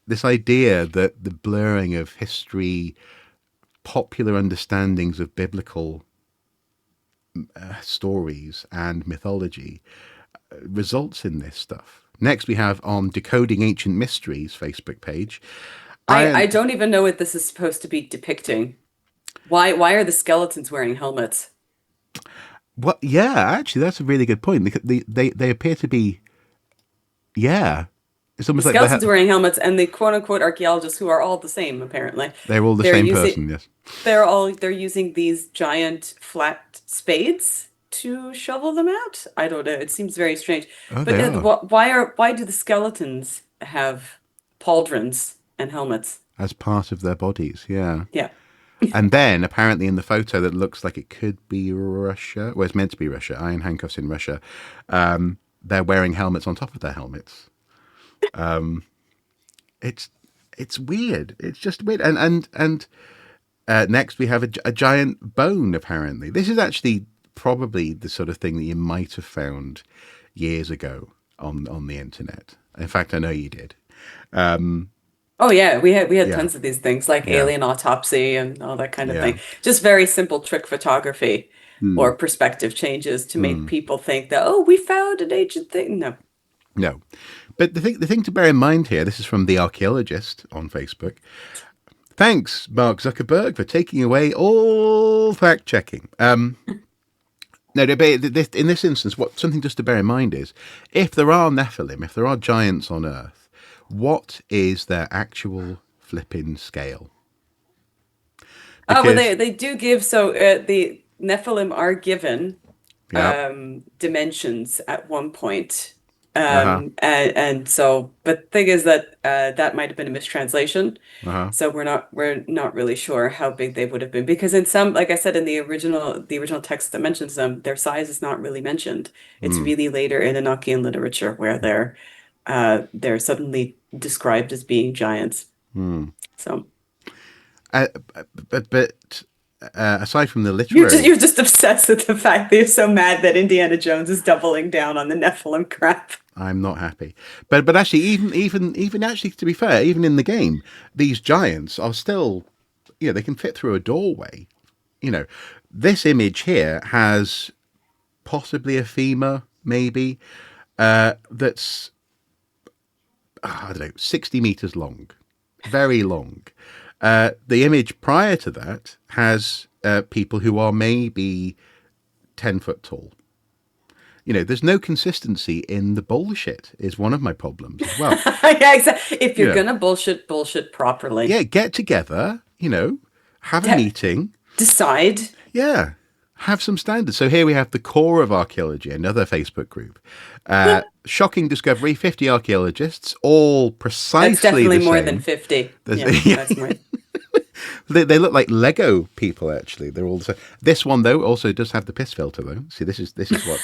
This idea that the blurring of history, popular understandings of biblical stories and mythology results in this stuff. Next, we have on Decoding Ancient Mysteries Facebook page. I don't even know what this is supposed to be depicting. Why are the skeletons wearing helmets? What? Yeah, actually, that's a really good point. They appear to be. Yeah, it's almost like Skeletons wearing helmets, and the quote unquote archaeologists who are all the same apparently. They're all the same person. Yes. They're using these giant flat spades to shovel them out. I don't know. It seems very strange. Oh, But why do the skeletons have pauldrons and helmets as part of their bodies? Yeah. Yeah. And then apparently in the photo that looks like it could be Russia, well, it's meant to be Russia, iron handcuffs in Russia, they're wearing helmets on top of their helmets. It's weird. It's just weird. And next we have a giant bone. Apparently, this is actually probably the sort of thing that you might have found years ago on the internet. In fact, I know you did. Oh yeah, we had tons of these things like alien autopsy and all that kind of thing. Just very simple trick photography or perspective changes to make people think that, oh, we found an ancient thing. No. But the thing to bear in mind here, this is from the Archaeologist on Facebook. Thanks, Mark Zuckerberg, for taking away all fact checking. No, in this instance, something just to bear in mind is, if there are Nephilim, if there are giants on Earth, what is their actual flipping scale? Well, they do give, so the Nephilim are given dimensions at one point. And so, but the thing is that that might have been a mistranslation. So we're not really sure how big they would have been, because in some, like I said, in the original text that mentions them, their size is not really mentioned. It's really later in Enochian literature where they're suddenly described as being giants. So, but aside from the literary, you're just obsessed with the fact that you're so mad that Indiana Jones is doubling down on the Nephilim crap. I'm not happy, but actually, even actually, to be fair, even in the game, these giants are still, they can fit through a doorway. This image here has possibly a femur, maybe, that's I don't know, 60 meters long, very long. The image prior to that has people who are maybe 10 foot tall. There's no consistency in the bullshit is one of my problems as well. Yeah, exactly. If you're going to bullshit properly. Yeah, get together, have a meeting. Decide. Yeah. have some standards. So here we have the core of archaeology, another Facebook group. Shocking discovery, 50 archaeologists, all precisely That's definitely the more same. than 50. Yeah. That's more. They look like Lego people, actually. They're all the same. This one, though, also does have the piss filter, though. See, this is what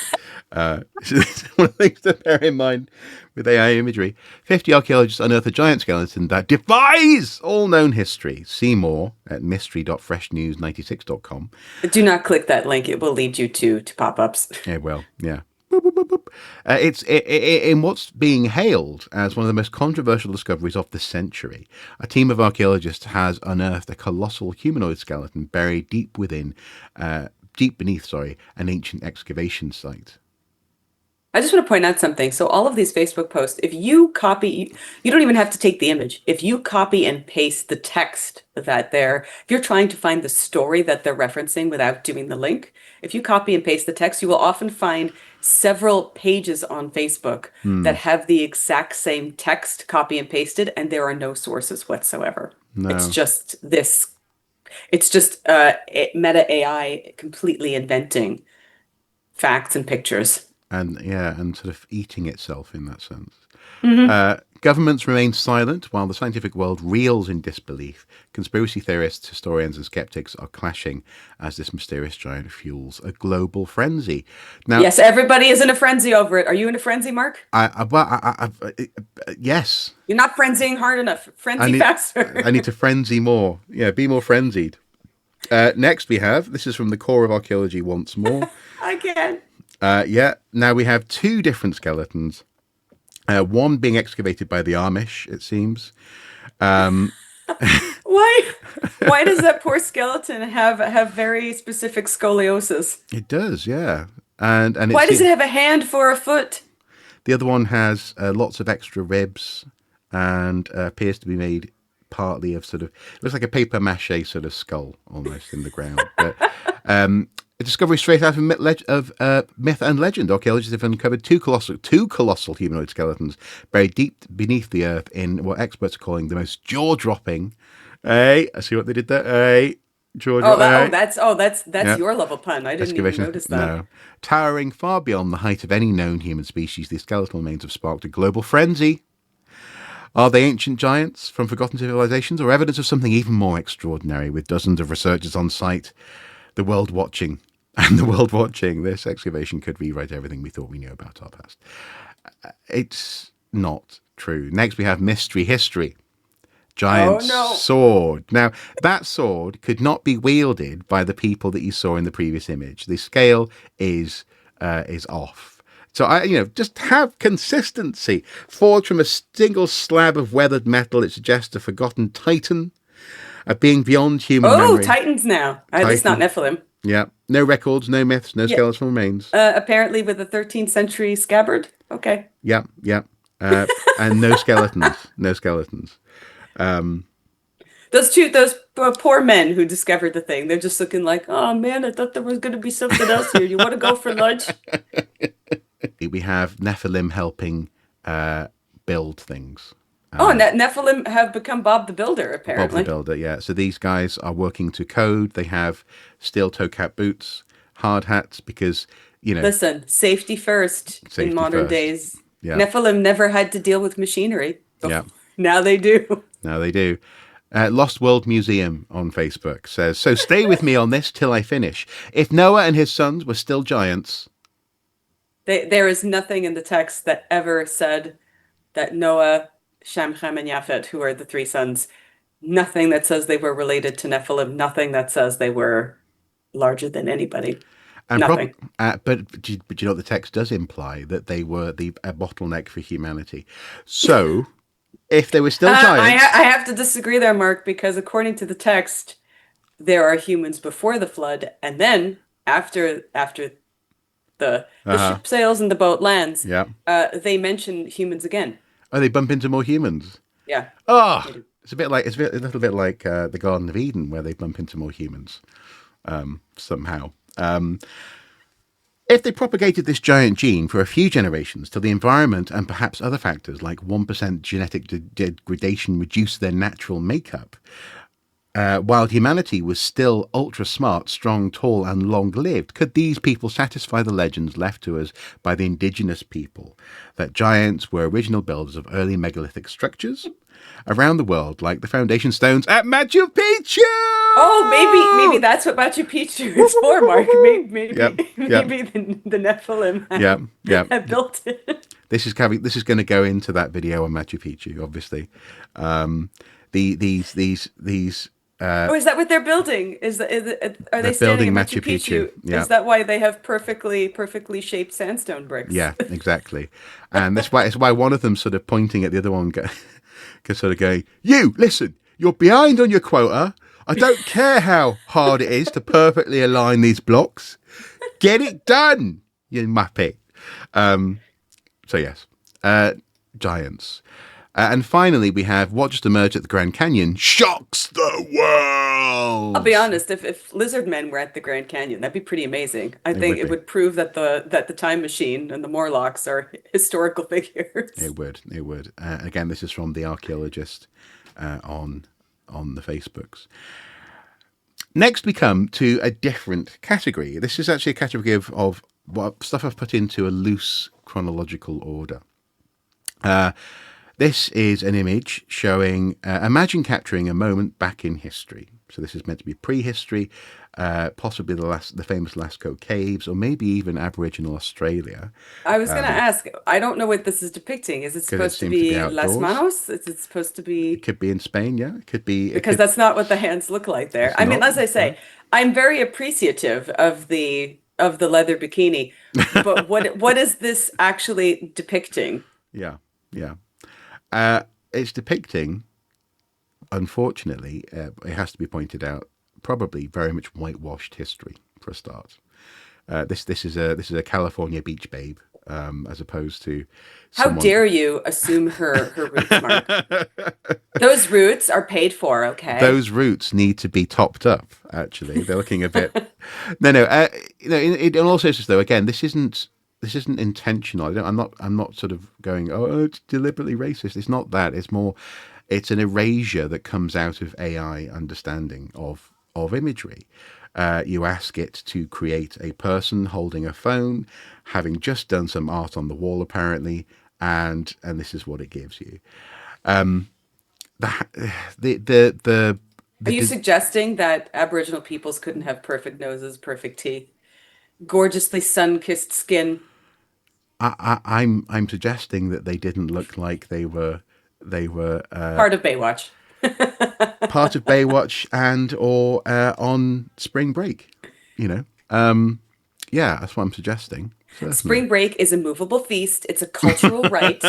this is one of the things to bear in mind with AI imagery. 50 archaeologists unearth a giant skeleton that defies all known history. See more at mystery.freshnews96.com. Do not click that link. It will lead you to pop-ups. Yeah, well, yeah. Boop, boop, boop, boop. It's in what's being hailed as one of the most controversial discoveries of the century. A team of archaeologists has unearthed a colossal humanoid skeleton buried deep beneath, an ancient excavation site. I just want to point out something. So all of these Facebook posts, if you copy, you don't even have to take the image. If you copy and paste the text if you're trying to find the story that they're referencing without doing the link, if you copy and paste the text, you will often find several pages on Facebook that have the exact same text copy and pasted, and there are no sources whatsoever. No. It's just meta AI completely inventing facts and pictures. And sort of eating itself in that sense. Mm-hmm. Governments remain silent while the scientific world reels in disbelief. Conspiracy theorists, historians, and skeptics are clashing as this mysterious giant fuels a global frenzy. Now, yes, everybody is in a frenzy over it. Are you in a frenzy, Mark? Yes. You're not frenzying hard enough. Frenzy faster. I need to frenzy more. Yeah, be more frenzied. Next we have, this is from the core of archaeology once more. I can. Now we have two different skeletons. One being excavated by the Amish, it seems. Why does that poor skeleton have very specific scoliosis? It does, yeah. And why does it have a hand for a foot? The other one has lots of extra ribs and appears to be made partly of sort of, looks like a paper mache sort of skull almost in the ground. But a discovery straight out of myth and legend. Archaeologists have uncovered two colossal humanoid skeletons buried deep beneath the earth in what experts are calling the most jaw-dropping. I see what they did there. That's Yep. your level pun. I didn't even notice that. No. Towering far beyond the height of any known human species, these skeletal remains have sparked a global frenzy. Are they ancient giants from forgotten civilizations, or evidence of something even more extraordinary, with dozens of researchers on site, the world watching? And the world watching, this excavation could rewrite everything we thought we knew about our past. It's not true. Next we have mystery history. Giant sword. Now, that sword could not be wielded by the people that you saw in the previous image. The scale is off. So just have consistency. Forged from a single slab of weathered metal, it suggests a forgotten titan, a being beyond human memory. Oh, titans now. At least not Nephilim. Yeah. No records, no myths, no skeletal remains. Apparently with a 13th century scabbard. Okay. Yeah. And no skeletons. No skeletons. Those poor men who discovered the thing, they're just looking like, oh man, I thought there was going to be something else here. You want to go for lunch? We have Nephilim helping build things. Nephilim have become Bob the Builder, apparently. Bob the Builder, yeah. So these guys are working to code. They have steel toe cap boots, hard hats, because, Listen, safety first in modern days. Yeah. Nephilim never had to deal with machinery. Yeah. Now they do. Lost World Museum on Facebook says, so stay with me on this till I finish. If Noah and his sons were still giants. There is nothing in the text that ever said that Noah, Shem, Ham, and Japhet, who are the three sons, nothing that says they were related to Nephilim, nothing that says they were larger than anybody. And nothing. But you know what the text does imply? That they were a bottleneck for humanity. So, if they were still giants... I have to disagree there, Mark, because according to the text, there are humans before the flood, and then after the ship sails and the boat lands, they mention humans again. Oh, they bump into more humans? Yeah. Oh, it's a little bit like the Garden of Eden, where they bump into more humans somehow. If they propagated this giant gene for a few generations till the environment and perhaps other factors like 1% genetic degradation reduce their natural makeup, while humanity was still ultra smart, strong, tall, and long lived, could these people satisfy the legends left to us by the indigenous people that giants were original builders of early megalithic structures around the world, like the foundation stones at Machu Picchu? Oh, maybe that's what Machu Picchu is for, Mark. Maybe Yep, yep. maybe the Nephilim have built it. This is going to go into that video on Machu Picchu, obviously. These Oh, is that what they're building? Are they standing building at Machu Machu Picchu. Picchu? Yeah. Is that why they have perfectly shaped sandstone bricks? Yeah, exactly. And that's why one of them sort of pointing at the other one, sort of going, "You listen, you're behind on your quota. I don't care how hard it is to perfectly align these blocks. Get it done, you muppet." So yes, giants. And finally, we have what just emerged at the Grand Canyon shocks the world. I'll be honest, if lizard men were at the Grand Canyon, that'd be pretty amazing. I think it would prove that the time machine and the Morlocks are historical figures. It would. Again, this is from the Archaeologist on the Facebooks. Next, we come to a different category. This is actually a category of what stuff I've put into a loose chronological order. This is an image showing, imagine capturing a moment back in history. So this is meant to be prehistory, possibly the famous Lascaux caves, or maybe even Aboriginal Australia. I was going to ask, I don't know what this is depicting. Is it supposed to be Las Manos? Is it supposed to be? It could be in Spain, yeah. It could be. Because that's not what the hands look like there. I mean, as I say, I'm very appreciative of the leather bikini, but what is this actually depicting? Yeah. It's depicting, unfortunately, it has to be pointed out, probably very much whitewashed history for a start. This is a California beach babe, as opposed to someone... How dare you assume her roots, Mark? Those roots are paid for, okay? Those roots need to be topped up. Actually, they're looking a bit. No. It also says though, again, this isn't intentional. I'm not sort of going, oh, it's deliberately racist. It's not that. It's more, it's an erasure that comes out of AI understanding of imagery. You ask it to create a person holding a phone, having just done some art on the wall, apparently, and this is what it gives you. Are you suggesting that Aboriginal peoples couldn't have perfect noses, perfect teeth, gorgeously sun-kissed skin? I'm suggesting that they didn't look like they were part of Baywatch. Part of Baywatch and or on spring break, Yeah, that's what I'm suggesting. Certainly. Spring break is a movable feast. It's a cultural rite.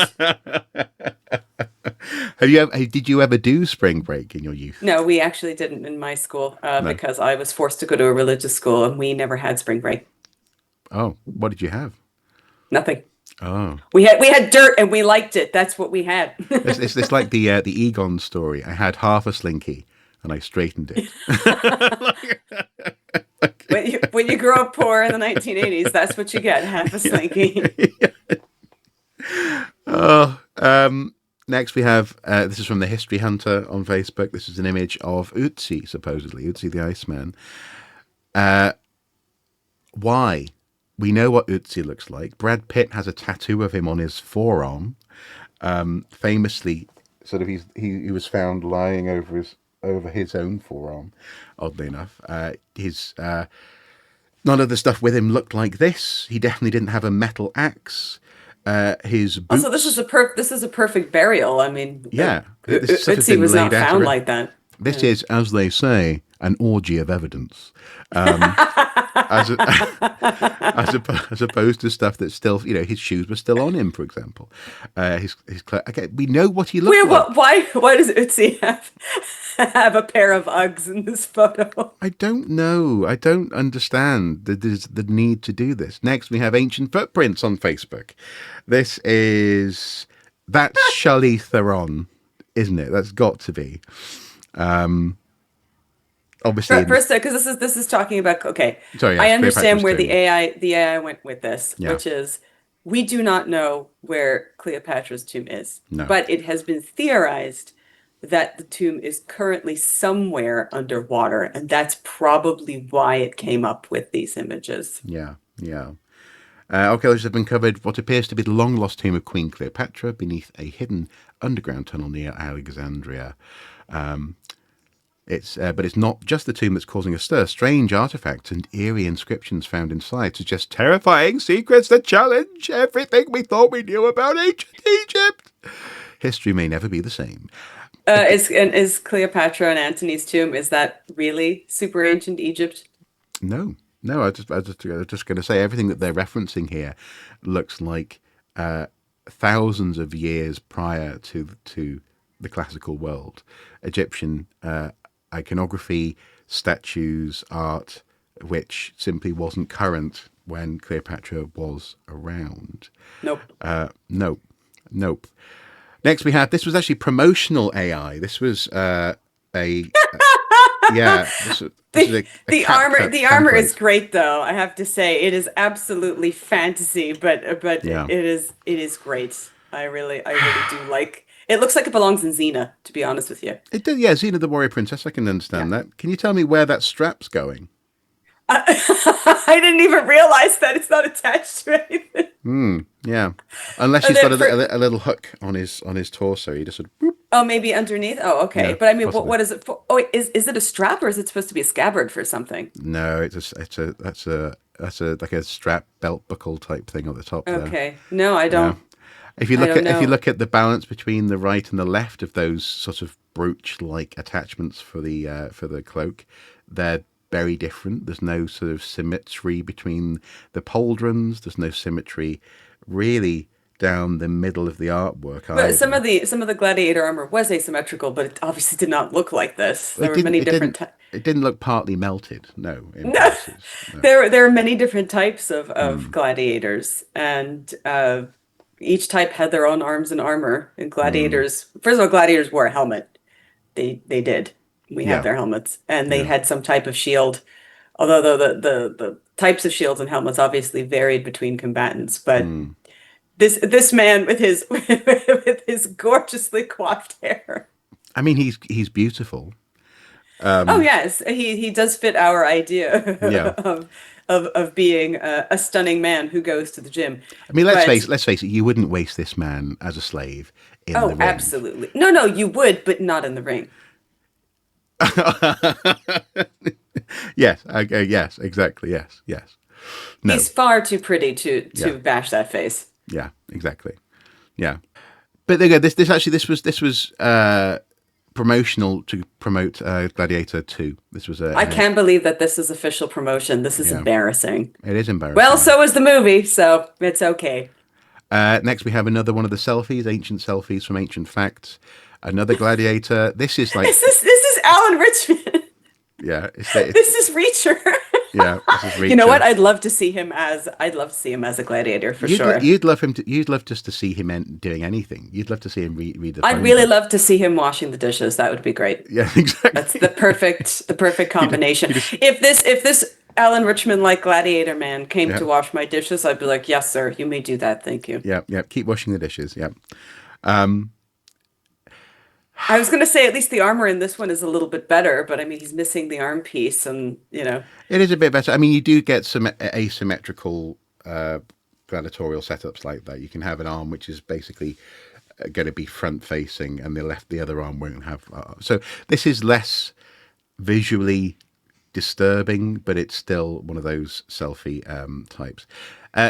Did you ever do spring break in your youth? No, we actually didn't in my school because I was forced to go to a religious school and we never had spring break. Oh, what did you have? Nothing. Oh, we had dirt and we liked it. That's what we had. It's like the Egon story. I had half a slinky and I straightened it. When you grow up poor in the 1980s, that's what you get, half a slinky. Next we have, this is from the History Hunter on Facebook. This is an image of Ötzi, supposedly, Ötzi the Iceman. Why? We know what Ötzi looks like. Brad Pitt has a tattoo of him on his forearm. Famously, sort of, he was found lying over his own forearm. Oddly enough, none of the stuff with him looked like this. He definitely didn't have a metal axe. His boots... Also, this is a perfect burial. I mean, yeah, Ötzi was not found like that. This is, as they say, an orgy of evidence. As opposed to stuff that's still, his shoes were still on him, for example. His okay, we know what he looked like. Why does Ötzi have a pair of Uggs in this photo? I don't know. I don't understand the need to do this. Next, we have ancient footprints on Facebook. That's Shali Theron, isn't it? That's got to be. Obviously, first, because this is talking about. Okay, sorry, yes, I understand where the AI went with this, which is we do not know where Cleopatra's tomb is, but it has been theorized that the tomb is currently somewhere underwater, and that's probably why it came up with these images. Yeah, yeah. Archaeologists have uncovered what appears to be the long-lost tomb of Queen Cleopatra beneath a hidden underground tunnel near Alexandria. But it's not just the tomb that's causing a stir. Strange artifacts and eerie inscriptions found inside suggest terrifying secrets that challenge everything we thought we knew about ancient Egypt. History may never be the same. Is Cleopatra and Antony's tomb, is that really super ancient Egypt? No, no. I was just going to say everything that they're referencing here looks like thousands of years prior to the classical world. Egyptian iconography, statues, art, which simply wasn't current when Cleopatra was around. Nope. Nope. Next we have, this was actually promotional AI. This was the armor is great though. I have to say it is absolutely fantasy, but Yeah. it is great. I really do like. It looks like it belongs in Xena, to be honest with you. It did, yeah. Xena the Warrior Princess. I can understand that. Can you tell me where that strap's going? I didn't even realize that it's not attached to anything. Yeah, unless he's got a little hook on his torso. He just sort of, whoop. Oh, maybe underneath. Oh, okay. Yeah, but I mean, possibly. what is it for? Oh, is it a strap or is it supposed to be a scabbard for something? No, that's a like a strap belt buckle type thing at the top there. Okay. No, I don't. Yeah. If you look don't if you know. look at the balance between the right and the left of those sort of brooch-like attachments for the cloak, they're very different. There's no sort of symmetry between the pauldrons. There's no symmetry really down the middle of the artwork. But either. some of the gladiator armor was asymmetrical, but it obviously did not look like this. There It were many didn't- it different. didn't- It didn't look partly melted. No, in No, places. No. there are many different types of gladiators, and each type had their own arms and armor. And gladiators, first of all, gladiators wore a helmet. They did. We Yeah. had their helmets, and they had some type of shield. Although the types of shields and helmets obviously varied between combatants, but this man with his with his gorgeously coiffed hair. I mean, he's beautiful. Oh yes, he does fit our idea Yeah. of being a stunning man who goes to the gym. I mean, But- let's face it. You wouldn't waste this man as a slave in the Oh, ring. absolutely. No, you would, but not in the ring. Yes. Yes. Exactly. Yes. No. He's far too pretty to Yeah. bash that face. Yeah. Exactly. Yeah. But there you go. This was promotional to promote Gladiator 2. This was I can't believe that this is official promotion. This is Yeah. embarrassing. It is embarrassing. Well, so is the movie, so it's okay. Next, we have another one of the selfies, ancient selfies from Ancient Facts. Another gladiator. This is like, This is Alan Richmond. yeah, This is Reacher. yeah. This is You know Reacher. what? I'd love to see him as a gladiator for sure. You'd love him to. You'd love just to see him doing anything. You'd love to see him read the. I'd phone really book. love to see him washing the dishes. That would be great. Yeah, exactly. That's the perfect combination. If this Alan Richmond like gladiator man came Yeah. to wash my dishes, I'd be like, yes, sir, you may do that. Thank you. Yeah. Keep washing the dishes. Yeah. I was going to say at least the armor in this one is a little bit better, but I mean, he's missing the arm piece and, It is a bit better. I mean, you do get some asymmetrical gladiatorial setups like that. You can have an arm which is basically going to be front facing, and the other arm won't have. So this is less visually disturbing, but it's still one of those selfie types.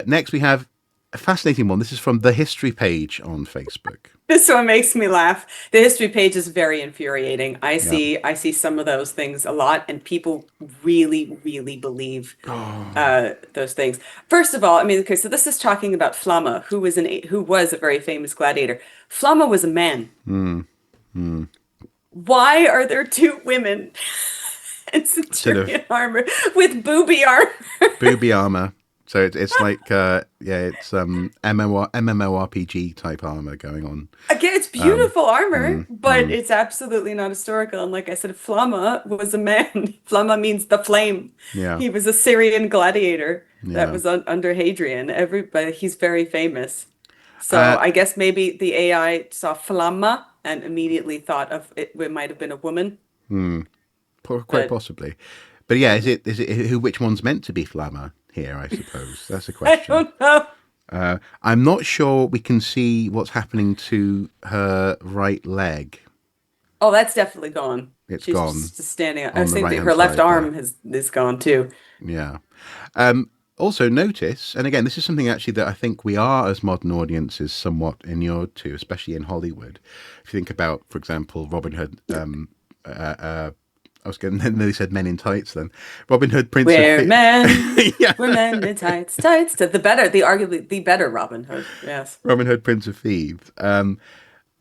Next, we have a fascinating one. This is from the history page on Facebook. this one makes me laugh. The history page is very infuriating. I see some of those things a lot, and people really, really believe those things. First of all, I mean, okay, so this is talking about Flamma, who was a very famous gladiator. Flamma was a man. Why are there two women in centurion armor with booby armor? Booby armor. So it's like it's MMORPG type armor going on. Again, it's beautiful armor, but it's absolutely not historical. And like I said, Flamma was a man. Flamma means the flame. Yeah. He was a Syrian gladiator Yeah. that was under Hadrian. Everybody, he's very famous. So I guess maybe the AI saw flamma and immediately thought of it, it might have been a woman. Quite But possibly. But yeah, is it which one's meant to be Flamma here? I suppose that's a I question. don't know. I'm not sure we can see what's happening to her right leg. Oh, that's definitely gone. It's She's gone just standing. I on was the right thinking hand her left side there. arm is gone too. Yeah. Also, notice, and again, this is something actually that I think we are, as modern audiences, somewhat inured to, especially in Hollywood. If you think about, for example, Robin Hood. I was going to nearly said Men in Tights. Then Robin Hood, Prince of We're men, yeah, we're men in tights, tights. The arguably the better Robin Hood. Yes. Robin Hood, Prince of Thieves.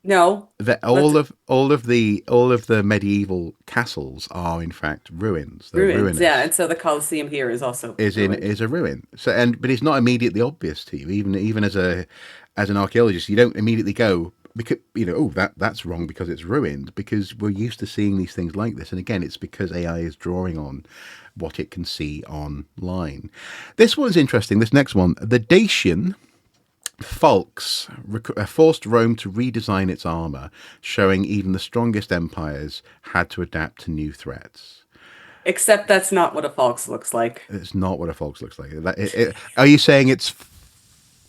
No. That Let's all of the medieval castles are in fact ruins. They're ruins. Yeah, ruinous. and so the Colosseum here is also ruined. Is a ruin. So but it's not immediately obvious to you, even as an archaeologist, you don't immediately go because oh that's wrong because it's ruined, because we're used to seeing these things like this, and again it's because AI is drawing on what it can see online. This one's interesting. This next one, the Dacian Falks forced Rome to redesign its armor, showing even the strongest empires had to adapt to new threats. Except that's not what a Falx looks like. It's not what a Falks looks like. Are you saying it's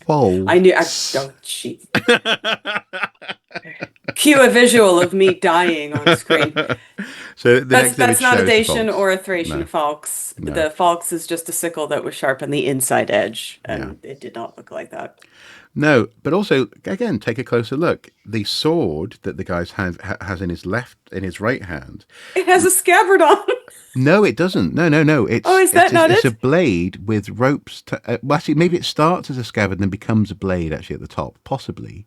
false? I knew. Oh, jeez. Cue a visual of me dying on screen. So the next image That's not a shows the Dacian Falks. or a Thracian No, Falx. no. The Falx is just a sickle that was sharp on the inside edge, and Yeah. it did not look like that. No, but also again, take a closer look. The sword that the guy's has in his right hand. It has a scabbard on. No, it doesn't. No. Oh, is that not it's it? a blade with ropes. Well, actually, maybe it starts as a scabbard and then becomes a blade. Actually, at the top, possibly.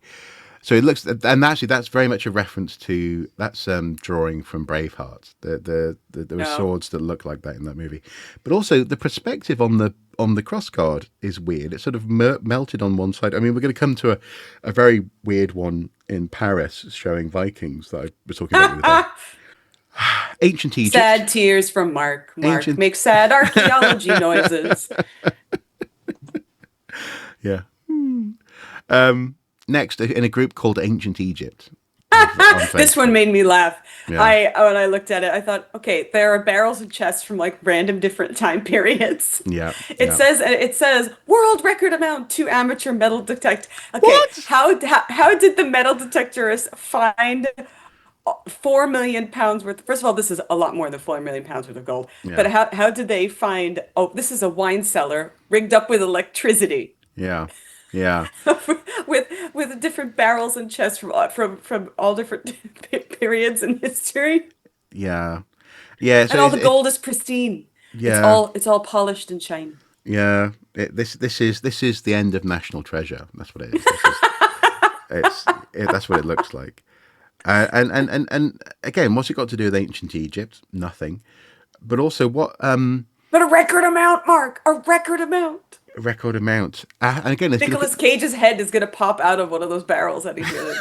So it looks, and actually, that's very much a reference to that's drawing from Braveheart. There were No. swords that look like that in that movie, but also the perspective on the cross guard is weird. It's sort of melted on one side. I mean, we're going to come to a very weird one in Paris showing Vikings that I was talking about the other day. Ancient Egypt. Sad tears from Mark. Mark makes sad archaeology noises. Yeah. Next, in a group called Ancient Egypt. on This one Facebook. made me laugh. Yeah. When I looked at it, I thought, okay, there are barrels and chests from like random different time periods. Yeah. It says world record amount to amateur metal detect. Okay, What? how did the metal detectorists find 4 million pounds worth? First of all, this is a lot more than 4 million pounds worth of gold. Yeah. But how did they find? Oh, this is a wine cellar rigged up with electricity. Yeah. Yeah. with different barrels and chests from all different periods in history, Yeah. Yeah. and all the gold is pristine. Yeah. It's all polished and shiny. Yeah. This is the end of National Treasure. That's what it is. That's what it looks like. And again, what's it got to do with ancient Egypt? Nothing. But also, what But a record amount, Mark, a record amount. record amount? And again, if you look Nicolas Cage's head is gonna pop out of one of those barrels that he's in.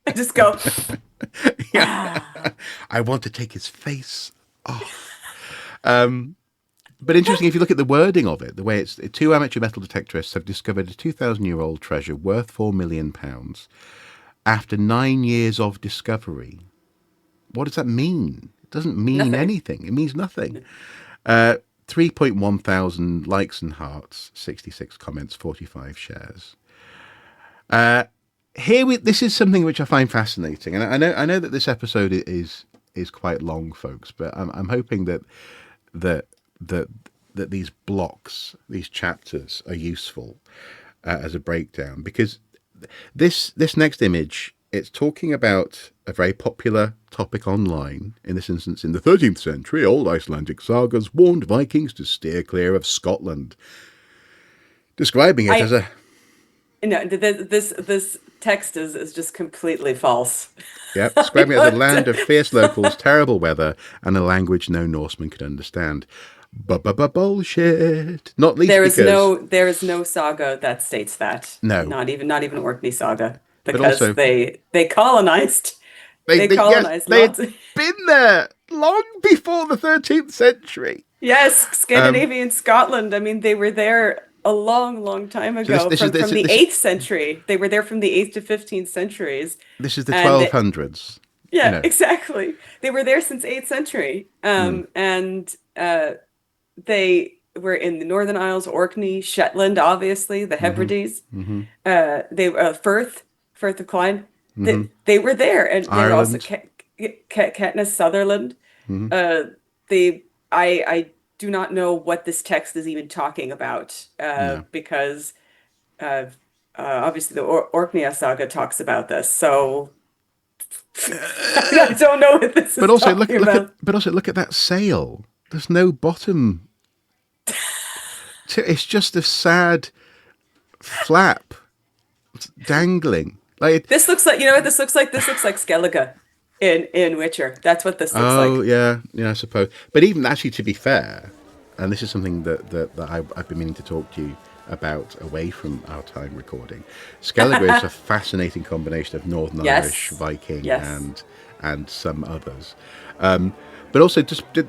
I just go. I want to take his face off. But interesting, if you look at the wording of it, the way it's two amateur metal detectorists have discovered a 2,000-year-old treasure worth £4 million after 9 years of discovery. What does that mean? It doesn't mean Nothing. anything. It means nothing. 3.1 thousand likes and hearts, 66 comments, 45 shares. This is something which I find fascinating, and I know that this episode is quite long, folks. But I'm hoping that these blocks, these chapters, are useful as a breakdown, because this next image, it's talking about a very popular topic online. In this instance, in the 13th century, old Icelandic sagas warned Vikings to steer clear of Scotland, describing it as a No, this text is just completely false. describing it as a land of fierce locals, terrible weather, and a language no Norseman could understand. Bullshit. Not least There because is no saga that states that. No. Not even Orkney saga, But because also- they colonized. They yes, colonized they had lots. been there long before the 13th century. Yes, Scandinavian Scotland. I mean, they were there a long, long time So this ago, this is from this the this 8th century. They were there from the 8th to 15th centuries. this is the And 1200s. You yeah, know. exactly. They were there since 8th century. And they were in the Northern Isles, Orkney, Shetland, obviously, the Hebrides. They Firth of Clyde. They were there, and they were also Ireland. Katniss Sutherland. Uh, they I do not know what this text is even talking about, Yeah. because uh, obviously the Orkney saga talks about this. So I don't know what this But is also look talking look at about. but also look at that sail. There's no bottom. It's just a sad flap dangling. Like, This looks like, you know what this looks like? This looks like Skellige in Witcher. That's what this looks oh like. yeah, yeah, I suppose. But even actually, to be fair, and this is something that I've been meaning to talk to you about away from our time recording. Skellige is a fascinating combination of Northern Irish, Yes. Viking, Yes. and some others. But also, just the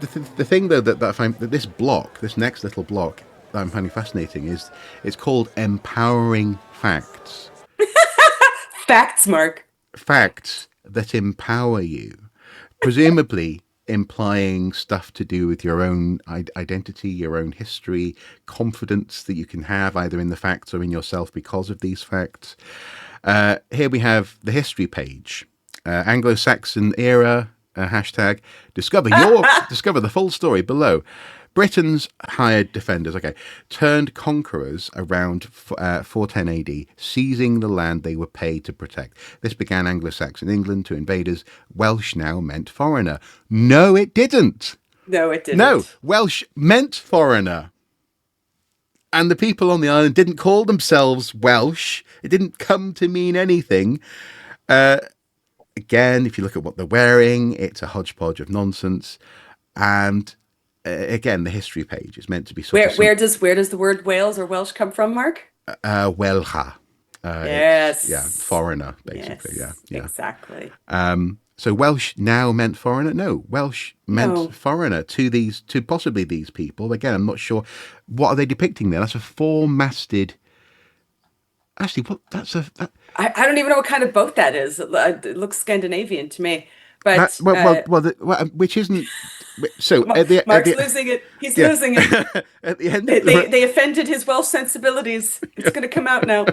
thing though that I find that this next little block that I'm finding fascinating is it's called empowering facts. Facts, Mark. Facts that empower you, presumably implying stuff to do with your own identity, your own history, confidence that you can have either in the facts or in yourself because of these facts. Here we have the history page, Anglo-Saxon era, hashtag discover the full story below. Britons hired defenders, turned conquerors around 410 AD, seizing the land they were paid to protect. This began Anglo-Saxon England to invaders. Welsh now meant foreigner. No, it didn't. No, it didn't. No, Welsh meant foreigner. And the people on the island didn't call themselves Welsh. It didn't come to mean anything. Again, if you look at what they're wearing, it's a hodgepodge of nonsense. And again, the history page is meant to be sort of Where does the word Wales or Welsh come from, Mark? Welha. Yes. Yeah, foreigner, basically. Yes, Yeah. exactly. So Welsh now meant foreigner? No, Welsh meant No. foreigner to possibly these people. Again, I'm not sure. What are they depicting there? That's a four-masted. Actually, what? I don't even know what kind of boat that is. It looks Scandinavian to me. But which isn't. So Mark's losing it. He's yeah. losing it. At the end, They offended his Welsh sensibilities. It's going to come out now.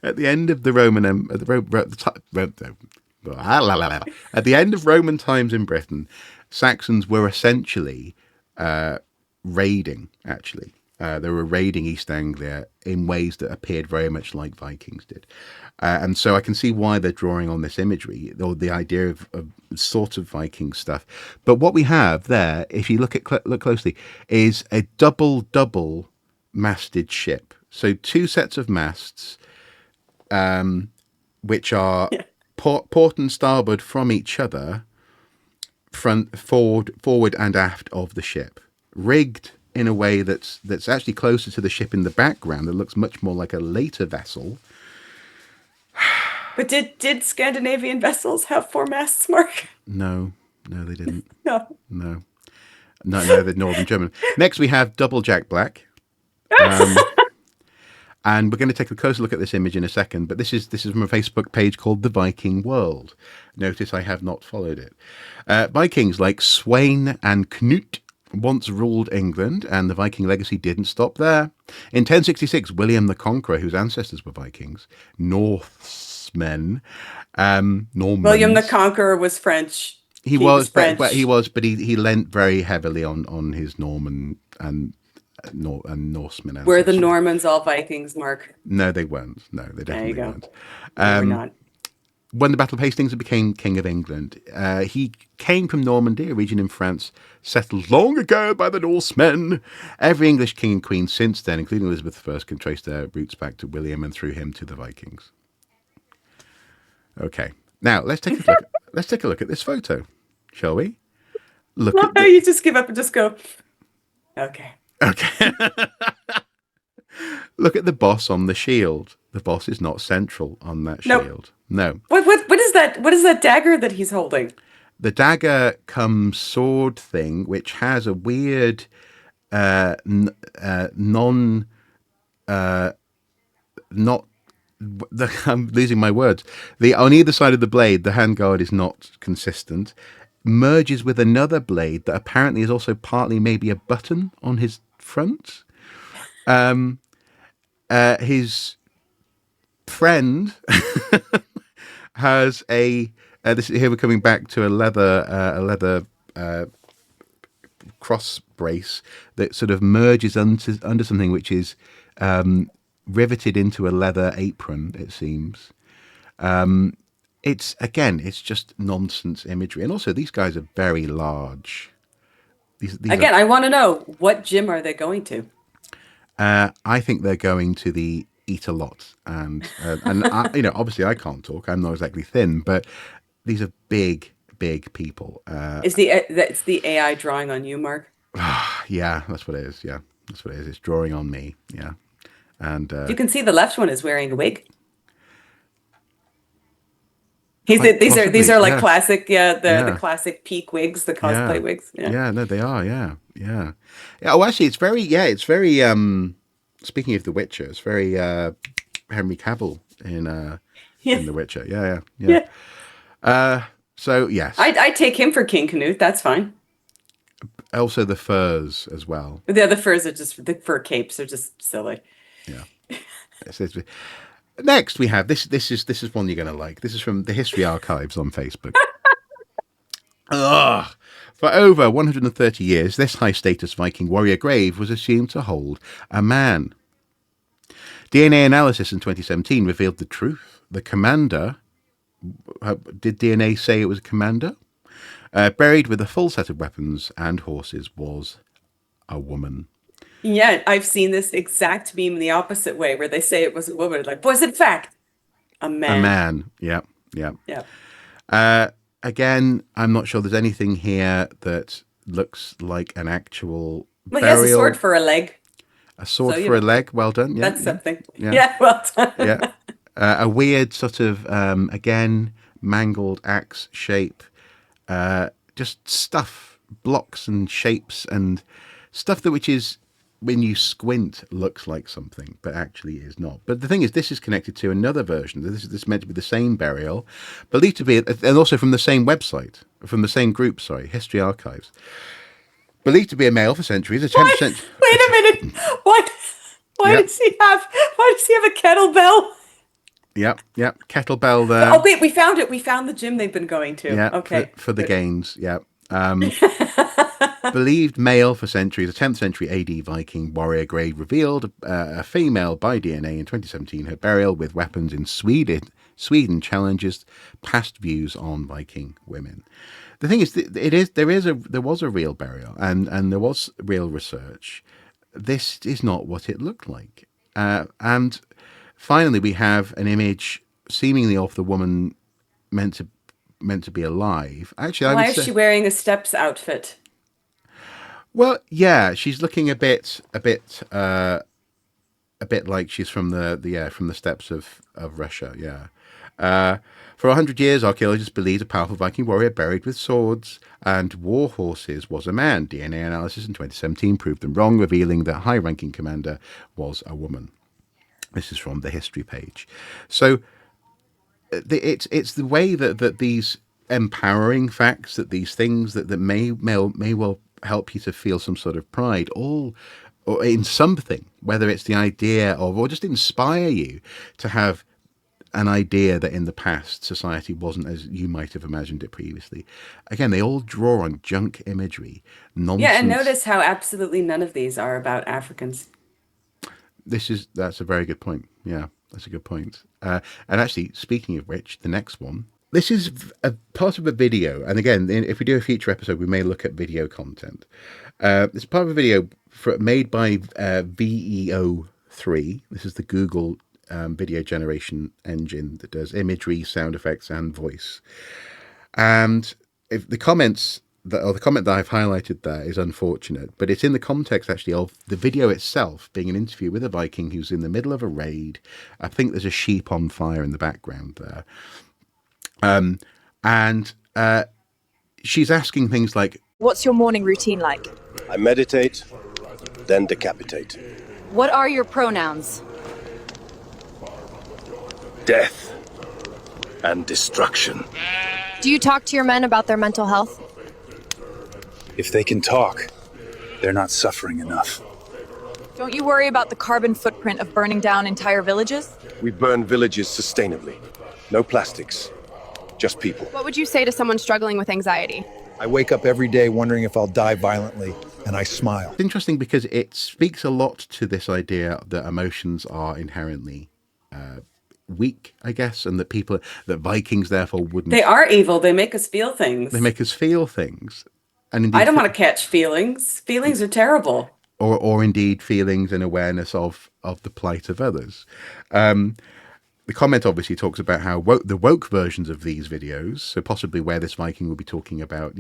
at the end of the Roman at the end of Roman times in Britain, Saxons were essentially raiding. Actually, they were raiding East Anglia in ways that appeared very much like Vikings did, and so I can see why they're drawing on this imagery or the idea of sort of Viking stuff. But what we have there, if you look closely, is a double masted ship. So two sets of masts, which are port and starboard from each other, forward and aft of the ship, rigged in a way that's actually closer to the ship in the background. That looks much more like a later vessel. But did Scandinavian vessels have four masts, Mark? No, they didn't. No. No, the Northern German. Next, we have Double Jack Black. And we're going to take a closer look at this image in a second, but this is from a Facebook page called The Viking World. Notice I have not followed it. Vikings like Sweyn and Knut once ruled England, and the Viking legacy didn't stop there. In 1066, William the Conqueror, whose ancestors were Vikings, Northmen, Normans. William the Conqueror was French. He was French. but he lent very heavily on his Norman and Norsemen ancestors. Were the Normans all Vikings, Mark? No, they weren't. No, they definitely weren't. They were not. When the Battle of Hastings became King of England, he came from Normandy, a region in France settled long ago by the Norsemen. Every English king and queen since then, including Elizabeth I, can trace their roots back to William and through him to the Vikings. Okay, now let's take a look at this photo, shall we? You just give up and just go. Okay. Look at the boss on the shield. The boss is not central on that shield. No. What is that? What is that dagger that he's holding? The dagger come sword thing, which has a weird non not. I'm losing my words. On either side of the blade, the handguard is not consistent. Merges with another blade that apparently is also partly maybe a button on his front. His friend has a. Here we're coming back to a leather cross brace that sort of merges under something which is riveted into a leather apron. It seems. It's just nonsense imagery, and also these guys are very large. These Again, I want to know, what gym are they going to? I think they're going to the Eat a Lot, and obviously I can't talk. I'm not exactly thin, but these are big people. Is that's the AI drawing on you, Mark? Yeah, that's what it is. Yeah, that's what it is. It's drawing on me. Yeah, and you can see the left one is wearing a wig. These are like classic, the classic peak wigs, the cosplay wigs. Yeah, no, they are. Yeah. Oh, actually, it's very. Speaking of The Witcher, it's very Henry Cavill in The Witcher. Yeah. So yes, I'd take him for King Canute. That's fine. Also, the furs as well. Yeah, the furs are the fur capes are just silly. Yeah. Next, we have this. This is one you're going to like. This is from the History Archives on Facebook. For over 130 years, this high-status Viking warrior grave was assumed to hold a man. DNA analysis in 2017 revealed the truth. The commander, did DNA say it was a commander? Buried with a full set of weapons and horses, was a woman. Yeah, I've seen this exact meme the opposite way, where they say it was a woman. Like, was it fact? A man. A man. Yeah. Again, I'm not sure there's anything here that looks like an actual burial. He has a sword for a leg. A sword for a leg. Well done. Yeah, that's something. Yeah, well done. Yeah. A weird sort of, again, mangled axe shape. Just stuff, blocks and shapes and stuff which is, when you squint, looks like something, but actually is not. But the thing is, this is connected to another version. This is meant to be the same burial, believed to be, and also from the same website, from the same group, History Archives. Believed to be a male for centuries. Wait a minute. Why does he have a kettlebell? Yep. Kettlebell there. Oh, wait, we found it. We found the gym they've been going to. Yeah, okay. For the gains, yeah. Believed male for centuries, a 10th century AD Viking warrior grave revealed a female by DNA in 2017. Her burial with weapons in Sweden challenges past views on Viking women. The thing is, there was a real burial and there was real research. This is not what it looked like. And finally, we have an image seemingly of the woman meant to be alive. Actually, why is she wearing a steps outfit? Well, yeah, she's looking a bit like she's from the steppes of Russia. Yeah. For 100 years, archaeologists believed a powerful Viking warrior buried with swords and war horses was a man. DNA analysis in 2017 proved them wrong, revealing that high-ranking commander was a woman. This is from the history page. So it's the way that these empowering facts, that these things that may well help you to feel some sort of pride, or in something, whether it's the idea of, or just inspire you to have an idea that in the past society wasn't as you might have imagined it previously. Again, they all draw on junk imagery, nonsense. Yeah, and notice how absolutely none of these are about Africans. That's a very good point. Yeah, that's a good point. And actually, speaking of which, the next one, this is a part of a video. And again, if we do a future episode, we may look at video content. It's part of a video made by VEO3. This is the Google video generation engine that does imagery, sound effects, and voice. And if the comment that I've highlighted there is unfortunate, but it's in the context actually of the video itself being an interview with a Viking who's in the middle of a raid. I think there's a sheep on fire in the background there. And she's asking things like, what's your morning routine like? I meditate, then decapitate. What are your pronouns? Death and destruction. Do you talk to your men about their mental health? If they can talk, they're not suffering enough. Don't you worry about the carbon footprint of burning down entire villages? We burn villages sustainably. No plastics. Just people. What would you say to someone struggling with anxiety? I wake up every day wondering if I'll die violently, and I smile. It's interesting because it speaks a lot to this idea that emotions are inherently weak, I guess, and that Vikings therefore wouldn't. They are evil. They make us feel things. They make us feel things, and indeed, I don't want to catch feelings. Feelings are terrible. Or indeed feelings and awareness of the plight of others. The comment obviously talks about how the woke versions of these videos, so possibly where this Viking will be talking about,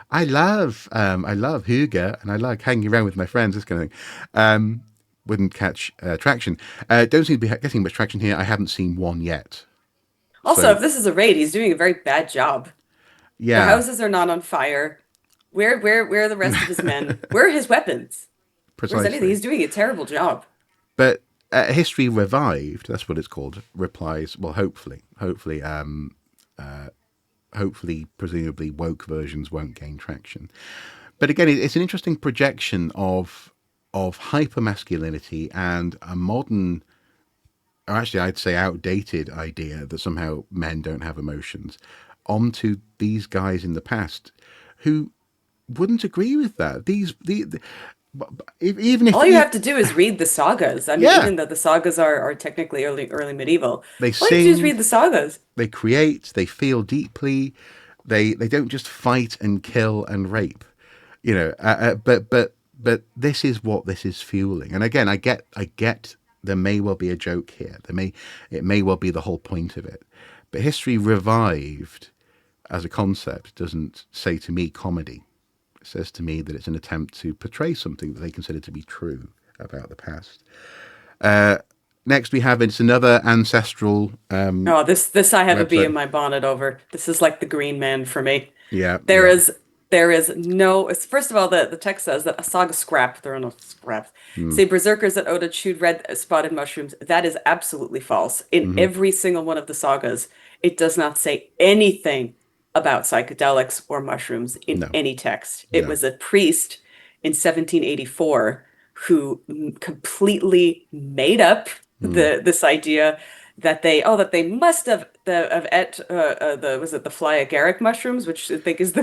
I love hygge and I like hanging around with my friends, this kind of thing, wouldn't catch traction. Don't seem to be getting much traction here. I haven't seen one yet. Also, if this is a raid, he's doing a very bad job. Yeah. The houses are not on fire. Where are the rest of his men? Where are his weapons? Precisely. Where's anything? He's doing a terrible job. But History Revived, that's what it's called, replies, well, hopefully, presumably woke versions won't gain traction. But again, it's an interesting projection of hypermasculinity and a modern, or actually I'd say outdated idea that somehow men don't have emotions onto these guys in the past who wouldn't agree with that. Even if all you have to do is read the sagas. I mean, Yeah. even though the sagas are technically early medieval, They all you have to do is sing. read the sagas. They create, they feel deeply, they don't just fight and kill and rape, but this is what this is fueling. And again, I get there may well be a joke here. It may well be the whole point of it. But History Revived as a concept doesn't say to me comedy. It says to me that it's an attempt to portray something that they consider to be true about the past. Next, it's another ancestral. This I have a bee website. in my bonnet over. This is like the Green Man for me. Yeah, There yeah. is no. First of all, the text says that a saga scrap. There are no scraps. Say berserkers that Oda chewed red spotted mushrooms. That is absolutely false. In every single one of the sagas, it does not say anything about psychedelics or mushrooms in any text. It was a priest in 1784 who completely made up this idea that they must have ate the fly agaric mushrooms, which I think is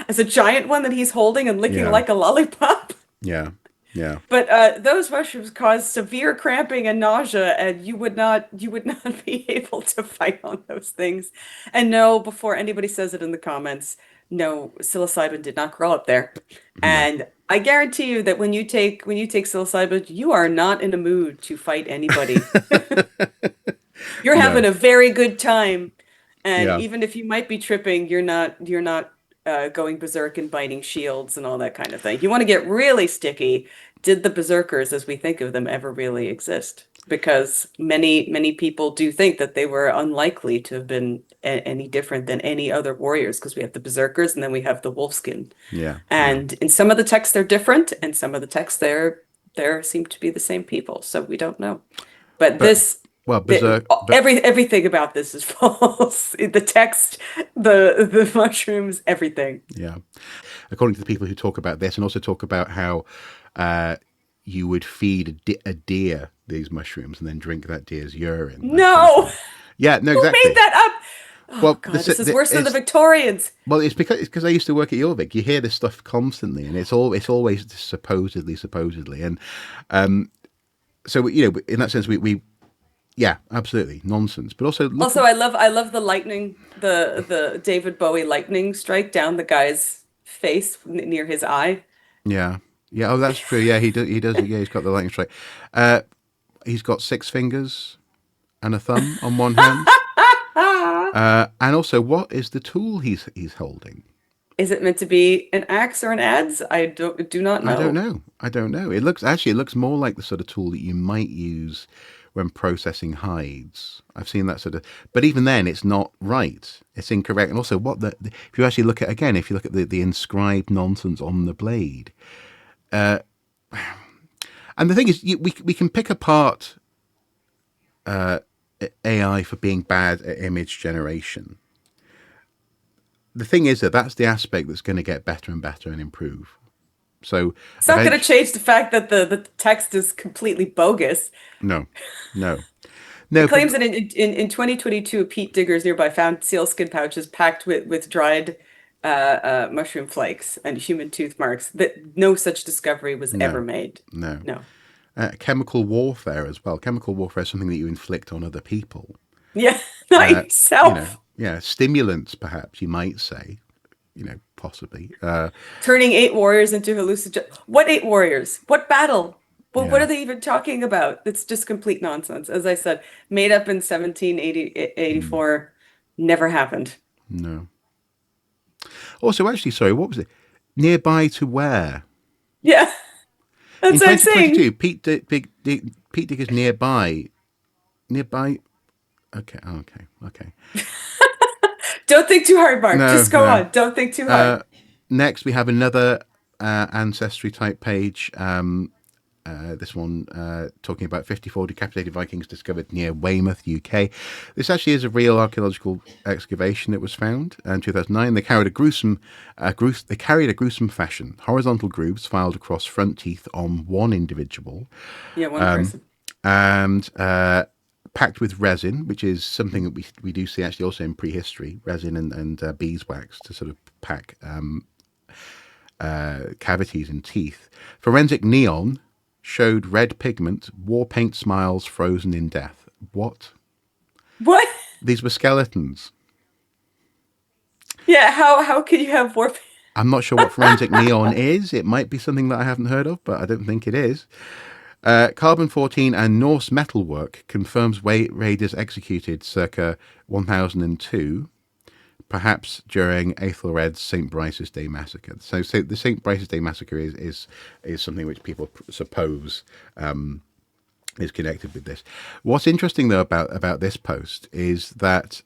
a giant one that he's holding and licking like a lollipop. Yeah. But those mushrooms cause severe cramping and nausea, and you would not be able to fight on those things. And no, before anybody says it in the comments, no, psilocybin did not grow up there. And I guarantee you that when you take psilocybin, you are not in a mood to fight anybody. You're having a very good time, and even if you might be tripping, you're not going berserk and biting shields and all that kind of thing. You want to get really sticky. Did the berserkers, as we think of them, ever really exist? Because many people do think that they were unlikely to have been any different than any other warriors, because we have the berserkers and then we have the wolfskin. And in some of the texts they're different, and some of the texts there seem to be the same people. So we don't know. But everything about this is false. The text, the mushrooms, everything. Yeah. According to the people who talk about this and also talk about how you would feed a deer these mushrooms and then drink that deer's urine. No! Yeah, no, Who exactly. made that up? Oh, Well, God, this is worse than the Victorians. Well, it's because I used to work at Jorvik. You hear this stuff constantly, and it's always supposedly. And so, in that sense, we yeah, absolutely nonsense. But also I love the lightning, the David Bowie lightning strike down the guy's face near his eye. Yeah. Oh, that's true. Yeah, he does. Yeah, he's got the lightning strike. He's got 6 fingers and a thumb on one hand. And also, what is the tool he's holding? Is it meant to be an axe or an adze? I do not know. I don't know. It looks more like the sort of tool that you might use when processing hides. I've seen that sort of, but even then, it's not right. It's incorrect. And also, if you actually look at the inscribed nonsense on the blade, And the thing is, we can pick apart AI for being bad at image generation. The thing is that that's the aspect that's going to get better and better and improve. So It's not going to change the fact that the text is completely bogus. No. It claims that in 2022, peat diggers nearby found sealskin pouches packed with dried mushroom flakes and human tooth marks. That no such discovery was ever made. No. No. Chemical warfare as well. Chemical warfare is something that you inflict on other people. Yeah, not yourself. Stimulants, perhaps you might say. Possibly. Turning 8 warriors into hallucinogens. What 8 warriors? What battle? What are they even talking about? It's just complete nonsense. As I said, made up in 1784, never happened. No. Also, actually, sorry, what was it? Nearby to where? Yeah, that's what I'm saying. In 2022, Pete Diggers nearby. Okay. Don't think too hard, Mark. No, just go on. Don't think too hard. Next, we have another ancestry type page. This one talking about 54 decapitated Vikings discovered near Weymouth, UK. This actually is a real archaeological excavation that was found in 2009. They carried a gruesome fashion, horizontal grooves filed across front teeth on one individual. Yeah, one person. And packed with resin, which is something that we do see actually also in prehistory, resin and beeswax to sort of pack cavities in teeth. Forensic neon showed red pigment, war paint smiles frozen in death. What? These were skeletons. Yeah, how can you have war paint? I'm not sure what forensic neon is. It might be something that I haven't heard of, but I don't think it is. Carbon-14 and Norse metalwork confirms raiders executed circa 1002, perhaps during Aethelred's St. Brice's Day massacre. So the St. Brice's Day massacre is something which people suppose is connected with this. What's interesting though about this post is that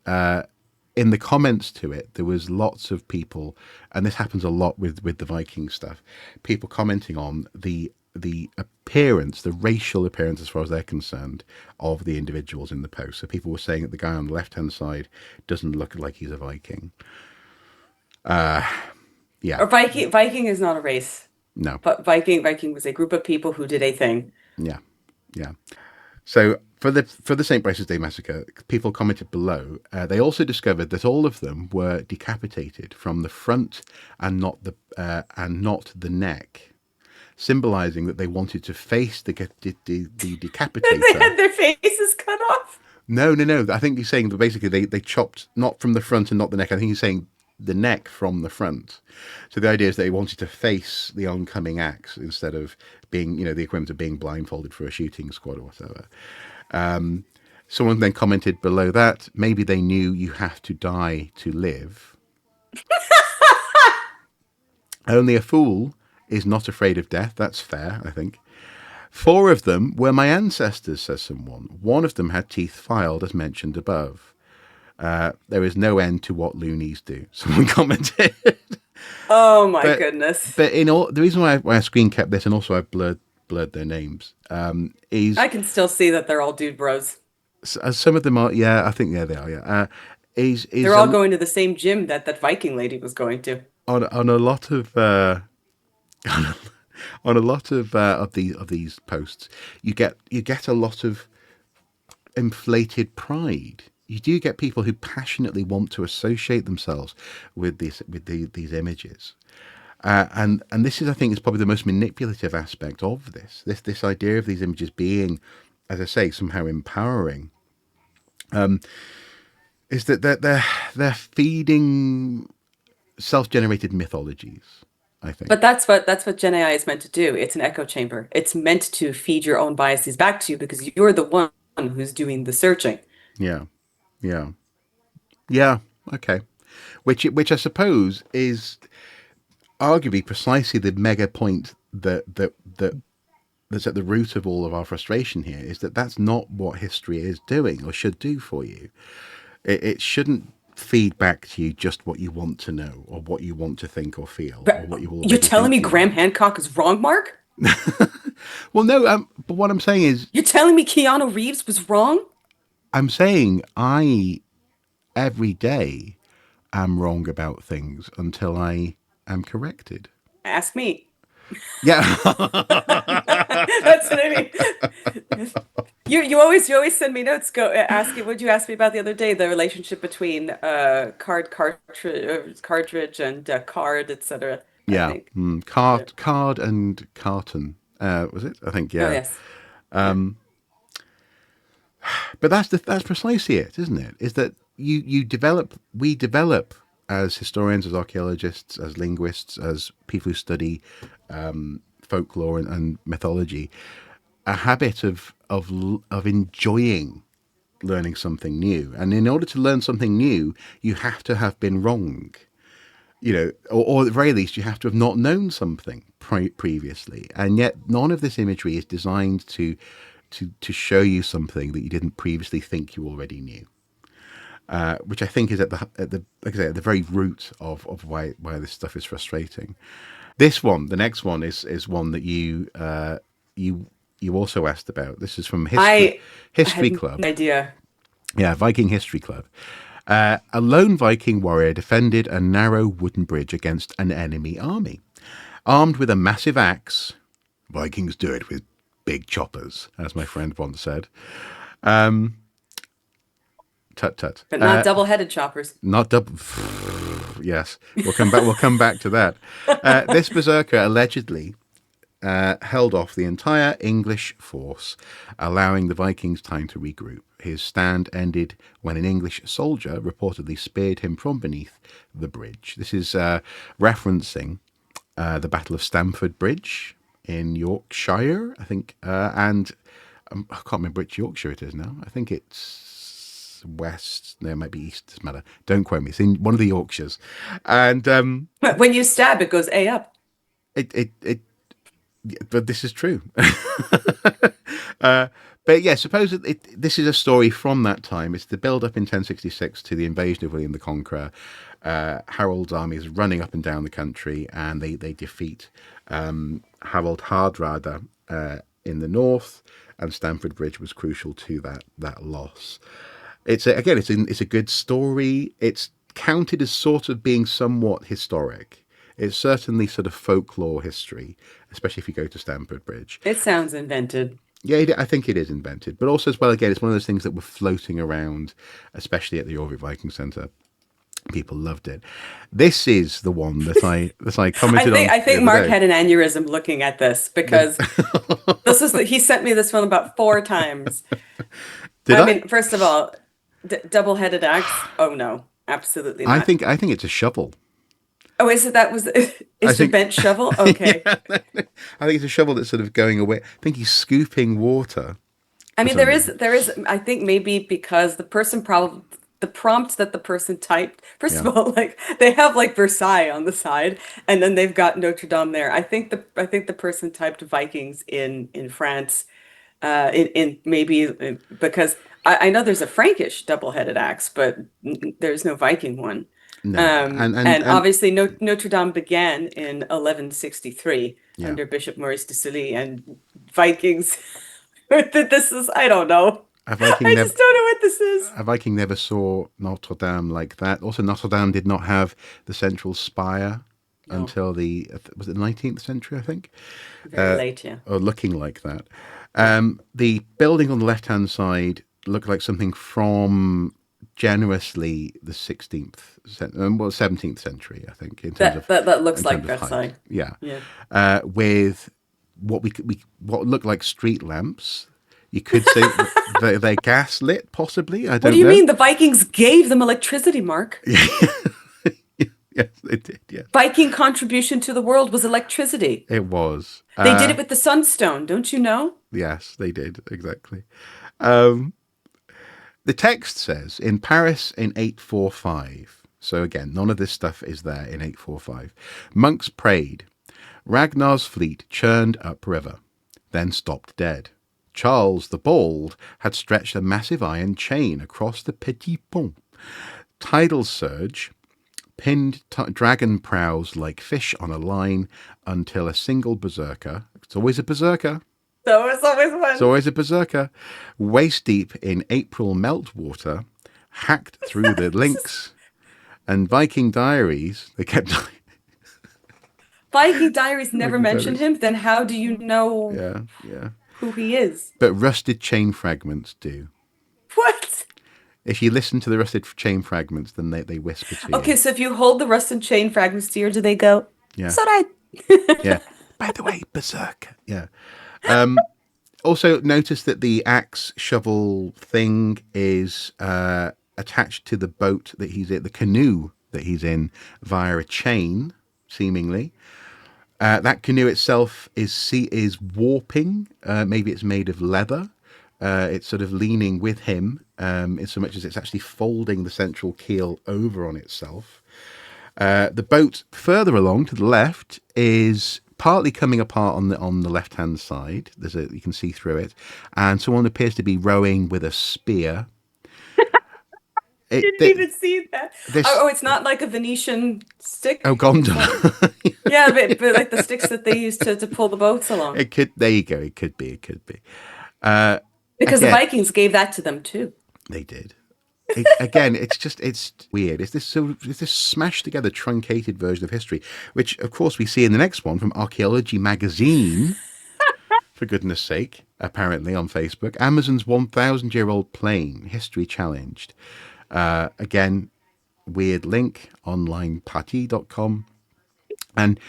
in the comments to it, there was lots of people, and this happens a lot with the Viking stuff, people commenting on the appearance, the racial appearance, as far as they're concerned, of the individuals in the post. So people were saying that the guy on the left-hand side doesn't look like he's a Viking. Yeah. Or Viking is not a race. No. But Viking was a group of people who did a thing. Yeah. So for the St. Brice's Day massacre, people commented below. They also discovered that all of them were decapitated from the front and not the neck, symbolizing that they wanted to face the decapitator. They had their faces cut off? No. I think he's saying that basically they chopped not from the front and not the neck. I think he's saying the neck from the front. So the idea is they wanted to face the oncoming axe instead of being, the equivalent of being blindfolded for a shooting squad or whatever. Someone then commented below that, maybe they knew you have to die to live. Only a fool is not afraid of death. That's fair, I think. 4 of them were my ancestors, says someone. 1 of them had teeth filed, as mentioned above. There is no end to what loonies do, someone commented. Oh my goodness. But the reason why I screen kept this, and also I've blurred their names, is... I can still see that they're all dude bros. Some of them are, yeah, I think they are, yeah. They're all going to the same gym that Viking lady was going to. On a lot of... on a lot of these posts, you get a lot of inflated pride. You do get people who passionately want to associate themselves with these images, and this is, I think, is probably the most manipulative aspect of this idea of these images being, as I say, somehow empowering. Is that they're feeding self-generated mythologies, I think. But that's what Gen AI is meant to do. It's an echo chamber. It's meant to feed your own biases back to you because you're the one who's doing the searching. Yeah. Okay. Which I suppose is arguably precisely the mega point that's at the root of all of our frustration here, is that that's not what history is doing or should do for you. It shouldn't feed back to you just what you want to know or what you want to think or feel. Or what you You're telling me Graham Hancock is wrong, Mark? Well, no, but what I'm saying is, You're telling me Keanu Reeves was wrong? I'm saying I, every day, am wrong about things until I am corrected. Ask me. Yeah. That's what I mean. You always send me notes. Go ask you. What'd you ask me about the other day? The relationship between cartridge and card, etc. I Yeah. think. Yeah. Card and carton. Was it? I think, Oh yeah. yes. Yeah. But that's precisely it, isn't it? Is that we develop as historians, as archaeologists, as linguists, as people who study folklore and mythology, a habit of enjoying learning something new. And in order to learn something new, you have to have been wrong. Or at the very least, you have to have not known something previously. And yet, none of this imagery is designed to show you something that you didn't previously think you already knew. Which I think is at the like I say, at the very root of why this stuff is frustrating. The next one is one that you also asked about. This is from I History had Club. no idea. Yeah, Viking History Club. A lone Viking warrior defended a narrow wooden bridge against an enemy army. Armed with a massive axe, Vikings do it with big choppers, as my friend once said. Tut tut. But not double-headed choppers. Not double. Yes, we'll come back. We'll come back to that. This berserker allegedly held off the entire English force, allowing the Vikings time to regroup. His stand ended when an English soldier reportedly speared him from beneath the bridge. This is referencing the Battle of Stamford Bridge in Yorkshire, I think, and I can't remember which Yorkshire it is now. I think it's west. No, it might be east. Doesn't matter. Don't quote me. It's in one of the Yorkshires, and When you stab, it goes A up. But this is true. But yeah, suppose this is a story from that time. It's the build-up in 1066 to the invasion of William the Conqueror. Harold's army is running up and down the country, and they defeat Harold Hardrada in the north, and Stamford Bridge was crucial to that loss. It's a good story. It's counted as sort of being somewhat historic. It's certainly sort of folklore history, especially if you go to Stamford Bridge. It sounds invented. Yeah, I think it is invented. But also as well, again, it's one of those things that were floating around, especially at the Jorvik Viking Centre. People loved it. This is the one that I commented on. I think Mark had an aneurysm looking at this, because he sent me this one about 4 times. I mean, first of all, double-headed axe. Oh no, absolutely not. I think it's a shovel. Oh, is it a bent shovel? Okay. Yeah, I think it's a shovel that's sort of going away. I think he's scooping water. I mean, there is. I think maybe because the prompt that the person typed. First of all, like they have like Versailles on the side, and then they've got Notre Dame there. I think the person typed Vikings in France, in maybe because I know there's a Frankish double-headed axe, but there's no Viking one. No. And obviously Notre Dame began in 1163 under Bishop Maurice de Sully, and Vikings. This is, I don't know. I just don't know what this is. A Viking never saw Notre Dame like that. Also, Notre Dame did not have the central spire until the 19th century, I think. Very late, yeah. Or looking like that. The building on the left-hand side looked like something from generously the 17th century, I think. In terms that looks like Versailles. Yeah. With what looked like street lamps. You could say they're gas lit, possibly. I don't know. What do you mean? The Vikings gave them electricity, Mark. Yes, they did. Yeah. Viking contribution to the world was electricity. It was. They did it with the sunstone, don't you know? Yes, they did, exactly. The text says, in Paris in 845, so again, none of this stuff is there in 845, monks prayed. Ragnar's fleet churned upriver, then stopped dead. Charles the Bald had stretched a massive iron chain across the Petit Pont. Tidal surge pinned dragon prows like fish on a line until a single berserker, it's always a berserker, So it's always one. it's always a berserker, waist deep in April meltwater, hacked through the links, and Viking diaries, they kept... Viking Diaries never Viking mentioned Diaries. him, then how do you know Yeah. who he is? But rusted chain fragments do. What? If you listen to the rusted chain fragments, then they whisper to you. Okay, so if you hold the rusted chain fragments to your ear, do they go, Yeah. Sorry. Yeah. By the way, berserk. Yeah. Also, notice that the axe shovel thing is attached to the boat that he's in, the canoe that he's in, via a chain, seemingly. That canoe itself is warping. Maybe it's made of leather. It's sort of leaning with him, in so much as it's actually folding the central keel over on itself. The boat further along to the left is partly coming apart on the left hand side. You can see through it, and someone appears to be rowing with a spear. Didn't even see that. It's not like a Venetian stick. Oh, gondola. Yeah, but like the sticks that they used to pull the boats along. It could. There you go. It could be. Because the again, Vikings gave that to them too. They did. Again, it's weird. It's this smashed together, truncated version of history, which of course we see in the next one from Archaeology magazine. For goodness sake, apparently on Facebook, Amazon's 1,000-year-old plane history challenged. Again, weird link, onlineparty.com. And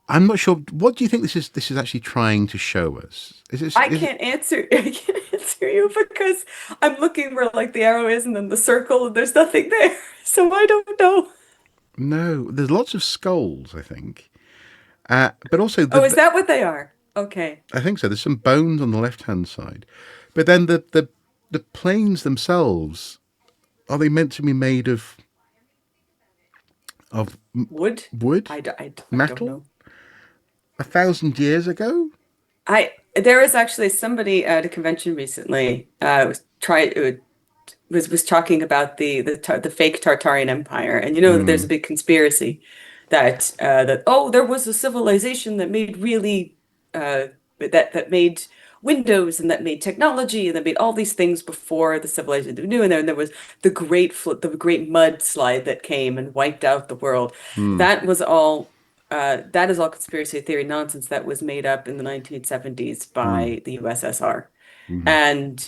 I'm not sure. What do you think this is actually trying to show us? I can't answer you because I'm looking where like the arrow is and then the circle and there's nothing there. So I don't know. No, there's lots of skulls, I think. But also... is that what they are? Okay. I think so. There's some bones on the left-hand side. But then the planes themselves, are they meant to be made of wood? Wood? I Metal? don't know. 1,000 years ago? There was actually somebody at a convention recently was talking about the fake Tartarian Empire, and there's a big conspiracy that there was a civilization that made really that made windows and that made technology and that made all these things before the civilization that we knew, and then there was the great mudslide that came and wiped out the world. That was all. That is all conspiracy theory nonsense that was made up in the 1970s by the USSR. And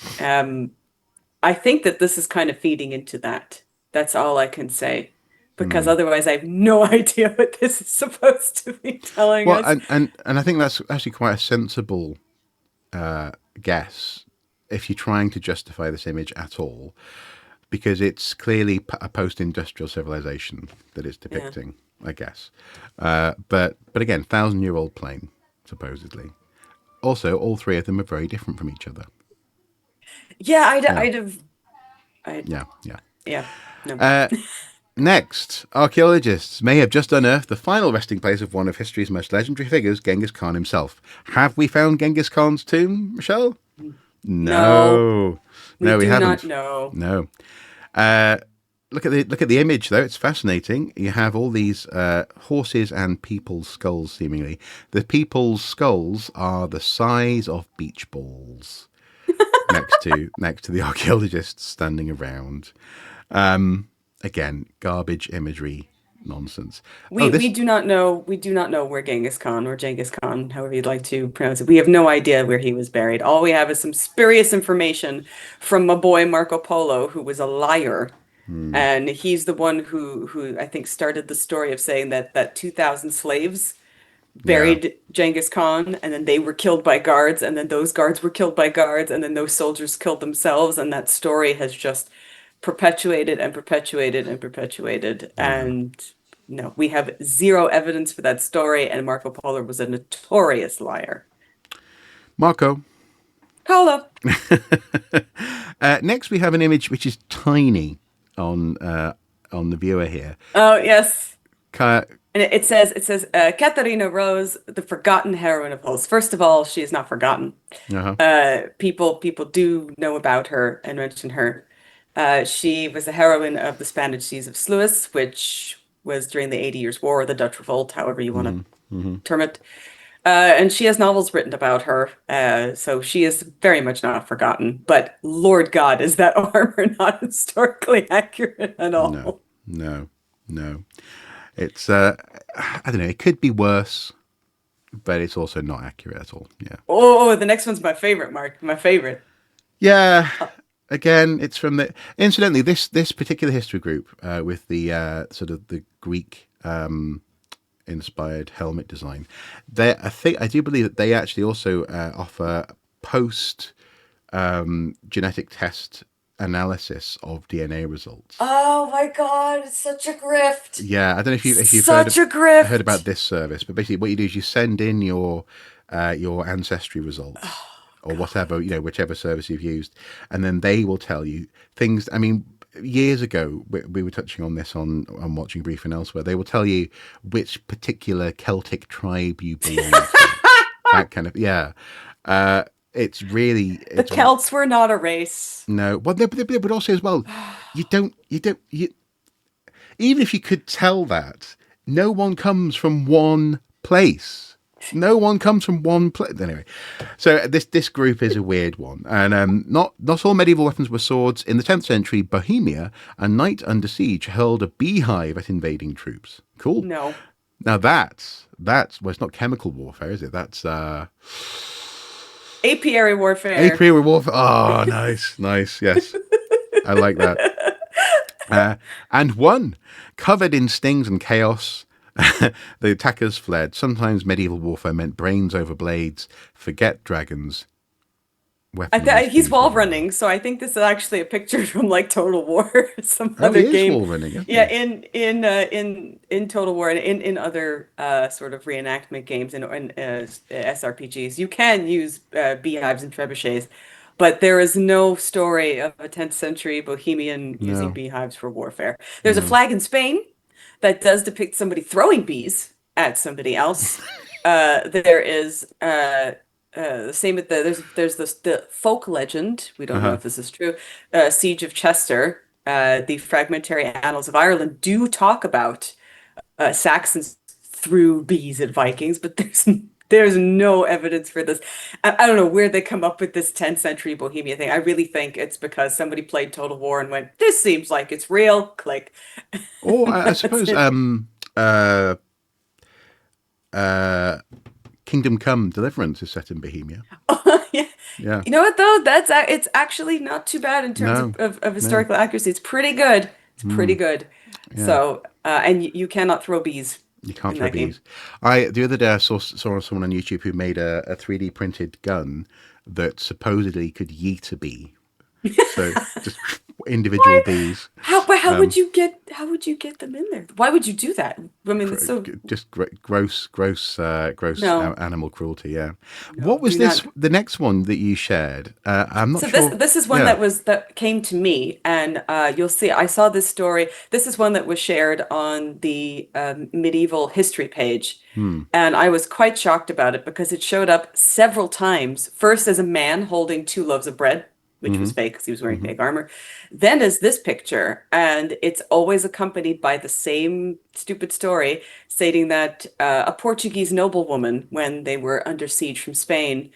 I think that this is kind of feeding into that. That's all I can say. Because otherwise I have no idea what this is supposed to be telling us. And I think that's actually quite a sensible guess if you're trying to justify this image at all. Because it's clearly a post-industrial civilization that it's depicting. I guess. But again, 1,000-year-old plane, supposedly. Also, all three of them are very different from each other. Yeah, no. Next, archaeologists may have just unearthed the final resting place of one of history's most legendary figures, Genghis Khan himself. Have we found Genghis Khan's tomb, Michelle? No, we haven't. No. Look at the image, though. It's fascinating. You have all these horses and people's skulls, seemingly. The people's skulls are the size of beach balls next to the archaeologists standing around. Again, garbage imagery nonsense. We do not know where Genghis Khan, or Genghis Khan, however you'd like to pronounce it. We have no idea where he was buried. All we have is some spurious information from my boy Marco Polo, who was a liar. And he's the one who I think started the story of saying that 2,000 slaves buried Genghis Khan, and then they were killed by guards, and then those guards were killed by guards, and then those soldiers killed themselves, and that story has just perpetuated and perpetuated and perpetuated. And no, we have zero evidence for that story, and Marco Polo was a notorious liar. Marco Polo. Next, we have an image which is tiny on the viewer here. Oh yes. And it says Katarina Rose, the forgotten heroine of Hulse. First of all, she is not forgotten. People do know about her and mention her. She was the heroine of the Spanish Siege of Sluis, which was during the 80 Years' War, or the Dutch Revolt, however you want to term it. And she has novels written about her, so she is very much not forgotten. But Lord God, is that armor not historically accurate at all? No. It's I don't know. It could be worse, but it's also not accurate at all. Yeah. Oh, the next one's my favorite, Mark. My favorite. Yeah. Again, it's from the. Incidentally, this particular history group with the sort of the Greek inspired helmet design. I do believe that they actually also offer post genetic test analysis of DNA results. Oh my God, it's such a grift. Yeah, I don't know if you've heard about this service, but basically what you do is you send in your ancestry results or whatever, whichever service you've used, and then they will tell you things. I mean, years ago, we were touching on this on Watching Brief and elsewhere. They will tell you which particular Celtic tribe you belong to. That kind of, yeah. It's really... The Celts were not a race. No. Well, but also as well, even if you could tell that, no one comes from one place. No one comes from one place. Anyway, so this group is a weird one. And not all medieval weapons were swords. In the 10th century, Bohemia, a knight under siege hurled a beehive at invading troops. Cool. No. Now that's well, it's not chemical warfare, is it? That's apiary warfare. Apiary warfare. Oh, nice. Yes, I like that. And one covered in stings and chaos. The attackers fled. Sometimes medieval warfare meant brains over blades. Forget dragons. He's wall running, so I think this is actually a picture from like Total War, some other game. Wall running, yeah, in Total War and in other sort of reenactment games and SRPGs, you can use beehives and trebuchets, but there is no story of a 10th century Bohemian using beehives for warfare. There's a flag in Spain that does depict somebody throwing bees at somebody else. There is the same with there's the folk legend. We don't know if this is true. Siege of Chester. The fragmentary annals of Ireland do talk about Saxons threw bees at Vikings, but there's no evidence for this. I don't know where they come up with this 10th century Bohemia thing. I really think it's because somebody played Total War and went, "This seems like it's real." Click. Or I suppose Kingdom Come Deliverance is set in Bohemia. Yeah. You know what though? It's actually not too bad in terms of historical accuracy. It's pretty good. It's pretty good. Yeah. So and you cannot throw bees. You can't throw bees. The other day I saw someone on YouTube who made a 3D printed gun that supposedly could yeet a bee. So just individual bees. How would you get them in there? Why would you do that? I mean, it's so just gross animal cruelty. Yeah. No, what was this? The next one that you shared? I'm not sure. This is one that came to me, and you'll see. I saw this story. This is one that was shared on the medieval history page, and I was quite shocked about it because it showed up several times. First as a man holding 2 loaves of bread, which was fake because he was wearing fake armor. Then as this picture, and it's always accompanied by the same stupid story stating that a Portuguese noblewoman, when they were under siege from Spain,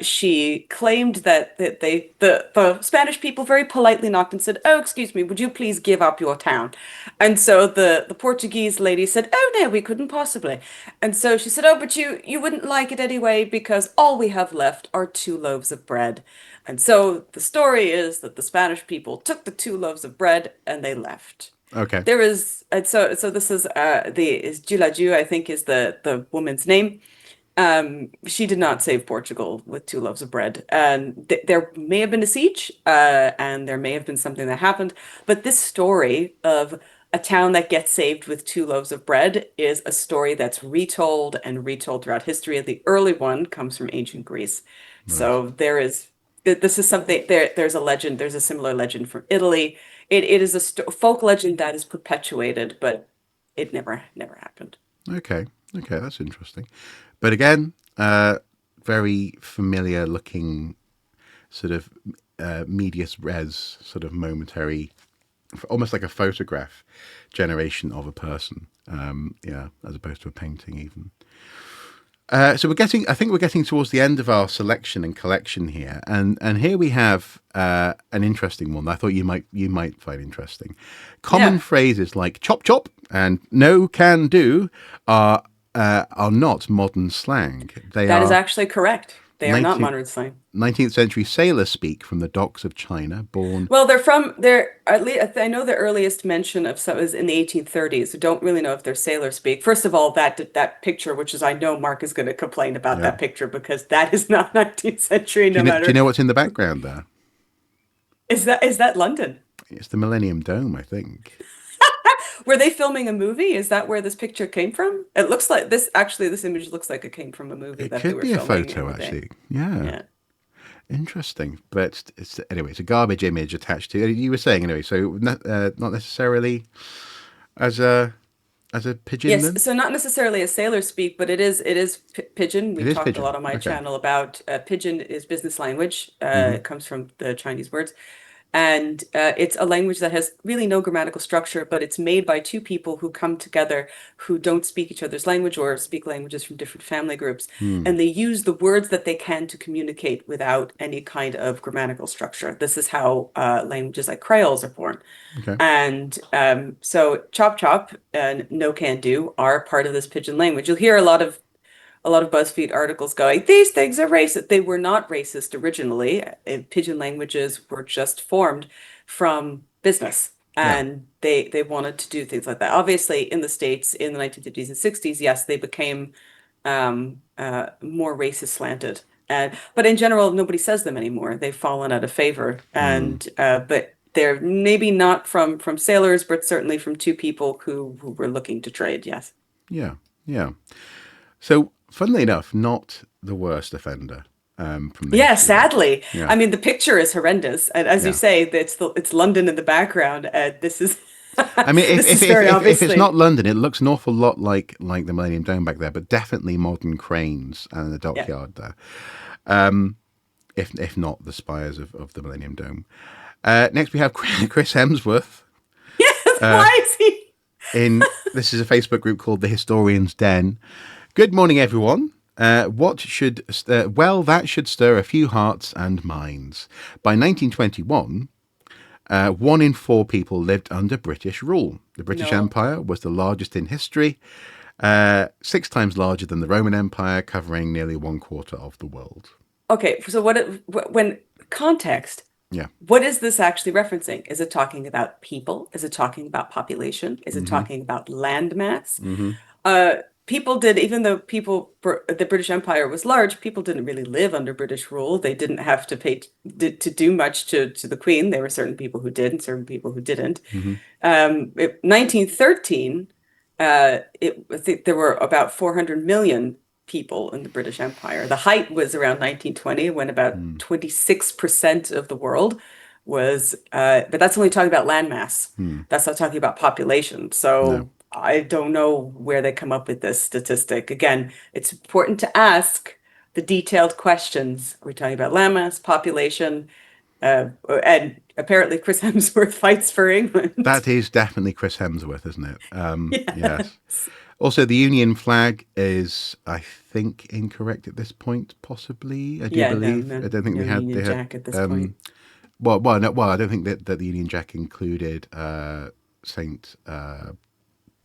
she claimed that the Spanish people very politely knocked and said, "Oh, excuse me, would you please give up your town?" And so the Portuguese lady said, "Oh no, we couldn't possibly." And so she said, "Oh, but you wouldn't like it anyway because all we have left are 2 loaves of bread." And so the story is that the Spanish people took the 2 loaves of bread and they left. Okay. There is, and so this is Gilaju, I think is the woman's name. She did not save Portugal with 2 loaves of bread. And there may have been a siege, and there may have been something that happened. But this story of a town that gets saved with 2 loaves of bread is a story that's retold and retold throughout history. The early one comes from ancient Greece. Right. So this is something, there's a legend, there's a similar legend from Italy. It is a folk legend that is perpetuated, but it never happened. Okay, that's interesting. But again, very familiar looking sort of medias res, sort of momentary almost like a photograph generation of a person. As opposed to a painting even. So I think we're getting towards the end of our selection and collection here, and here we have an interesting one that I thought you might find interesting. Common phrases like "chop chop" and "no can do" are not modern slang. That is actually correct. They are not modern slang. 19th century sailor speak from the docks of China, born. Well, at least I know the earliest mention of some is in the 1830s. I don't really know if they're sailor speak. First of all, that picture, which is, I know Mark is going to complain about that picture because that is not 19th century. Do you know what's in the background there? Is that London? It's the Millennium Dome, I think. Were they filming a movie? Is that where this picture came from? It looks like this. Actually, this image looks like it came from a movie. It that they could were be a filming photo, in the day. actually. Yeah. Interesting, but anyway, it's a garbage image attached to. You were saying anyway, so not necessarily as a pigeon. Yes, then? so not necessarily a sailor speak, but it is pigeon. We talked pigeon. a lot on my channel about pigeon is business language. It comes from the Chinese words. And it's a language that has really no grammatical structure, but it's made by two people who come together who don't speak each other's language or speak languages from different family groups. And they use the words that they can to communicate without any kind of grammatical structure. This is how languages like Creoles are born. Okay. And so chop chop and no can do are part of this pigeon language. You'll hear a lot of BuzzFeed articles going, these things are racist. They were not racist originally. Pigeon languages were just formed from business, and they wanted to do things like that. Obviously, in the States in the 1950s and 60s, yes, they became more racist slanted. But in general, nobody says them anymore. They've fallen out of favor. And but they're maybe not from sailors, but certainly from two people who were looking to trade. Yes. Yeah. So, funnily enough, not the worst offender from the history. Sadly. Yeah. I mean, the picture is horrendous, and as you say, it's London in the background. This is. I mean, if obviously it's not London, it looks an awful lot like the Millennium Dome back there, but definitely modern cranes and the dockyard there. If not the spires of the Millennium Dome. Next, we have Chris Hemsworth. Yes, why is he? This is a Facebook group called The Historian's Den. Good morning, everyone. That should stir a few hearts and minds. By 1921, 1 in 4 people lived under British rule. The British Empire was the largest in history, 6 times larger than the Roman Empire, covering nearly 1/4 of the world. Okay, so when context? Yeah. What is this actually referencing? Is it talking about people? Is it talking about population? Is it talking about land mass? People did, even though the British Empire was large, people didn't really live under British rule. They didn't have to pay to do much to the Queen. There were certain people who did and certain people who didn't. 1913, I think there were about 400 million people in the British Empire. The height was around 1920, when about 26% of the world was, but that's only talking about landmass. That's not talking about population. So I don't know where they come up with this statistic. Again, it's important to ask the detailed questions. Are we talking about landmass, population? And apparently Chris Hemsworth fights for England. That is definitely Chris Hemsworth, isn't it? Yes. Also, the Union flag is, I think, incorrect at this point, possibly. I believe. I don't think they had Jack at this point. Well, I don't think that the Union Jack included Saint.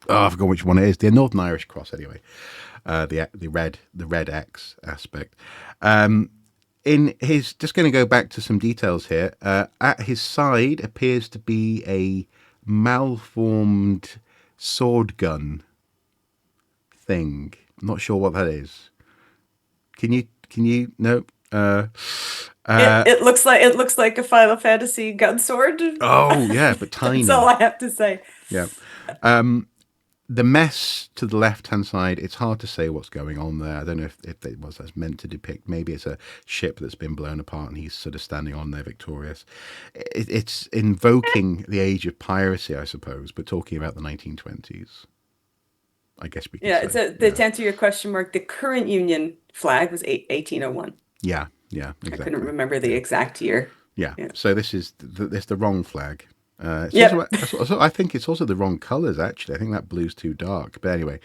I forgot which one it is. The Northern Irish Cross, anyway. The red X aspect. Just going to go back to some details here. At his side appears to be a malformed sword gun thing. I'm not sure what that is. Can you? No. It looks like a Final Fantasy gun sword. Oh yeah, but tiny. That's all I have to say. Yeah. The mess to the left-hand side, it's hard to say what's going on there. I don't know if it was that's meant to depict. Maybe it's a ship that's been blown apart and he's sort of standing on there victorious. It's invoking the age of piracy, I suppose, but talking about the 1920s. I guess we can say. To answer your question, Mark, the current Union flag was 1801. Yeah, exactly. I couldn't remember the exact year. Yeah. So this is the wrong flag. It's Yep. I think it's also the wrong colours, actually. I think that blue's too dark. But anyway.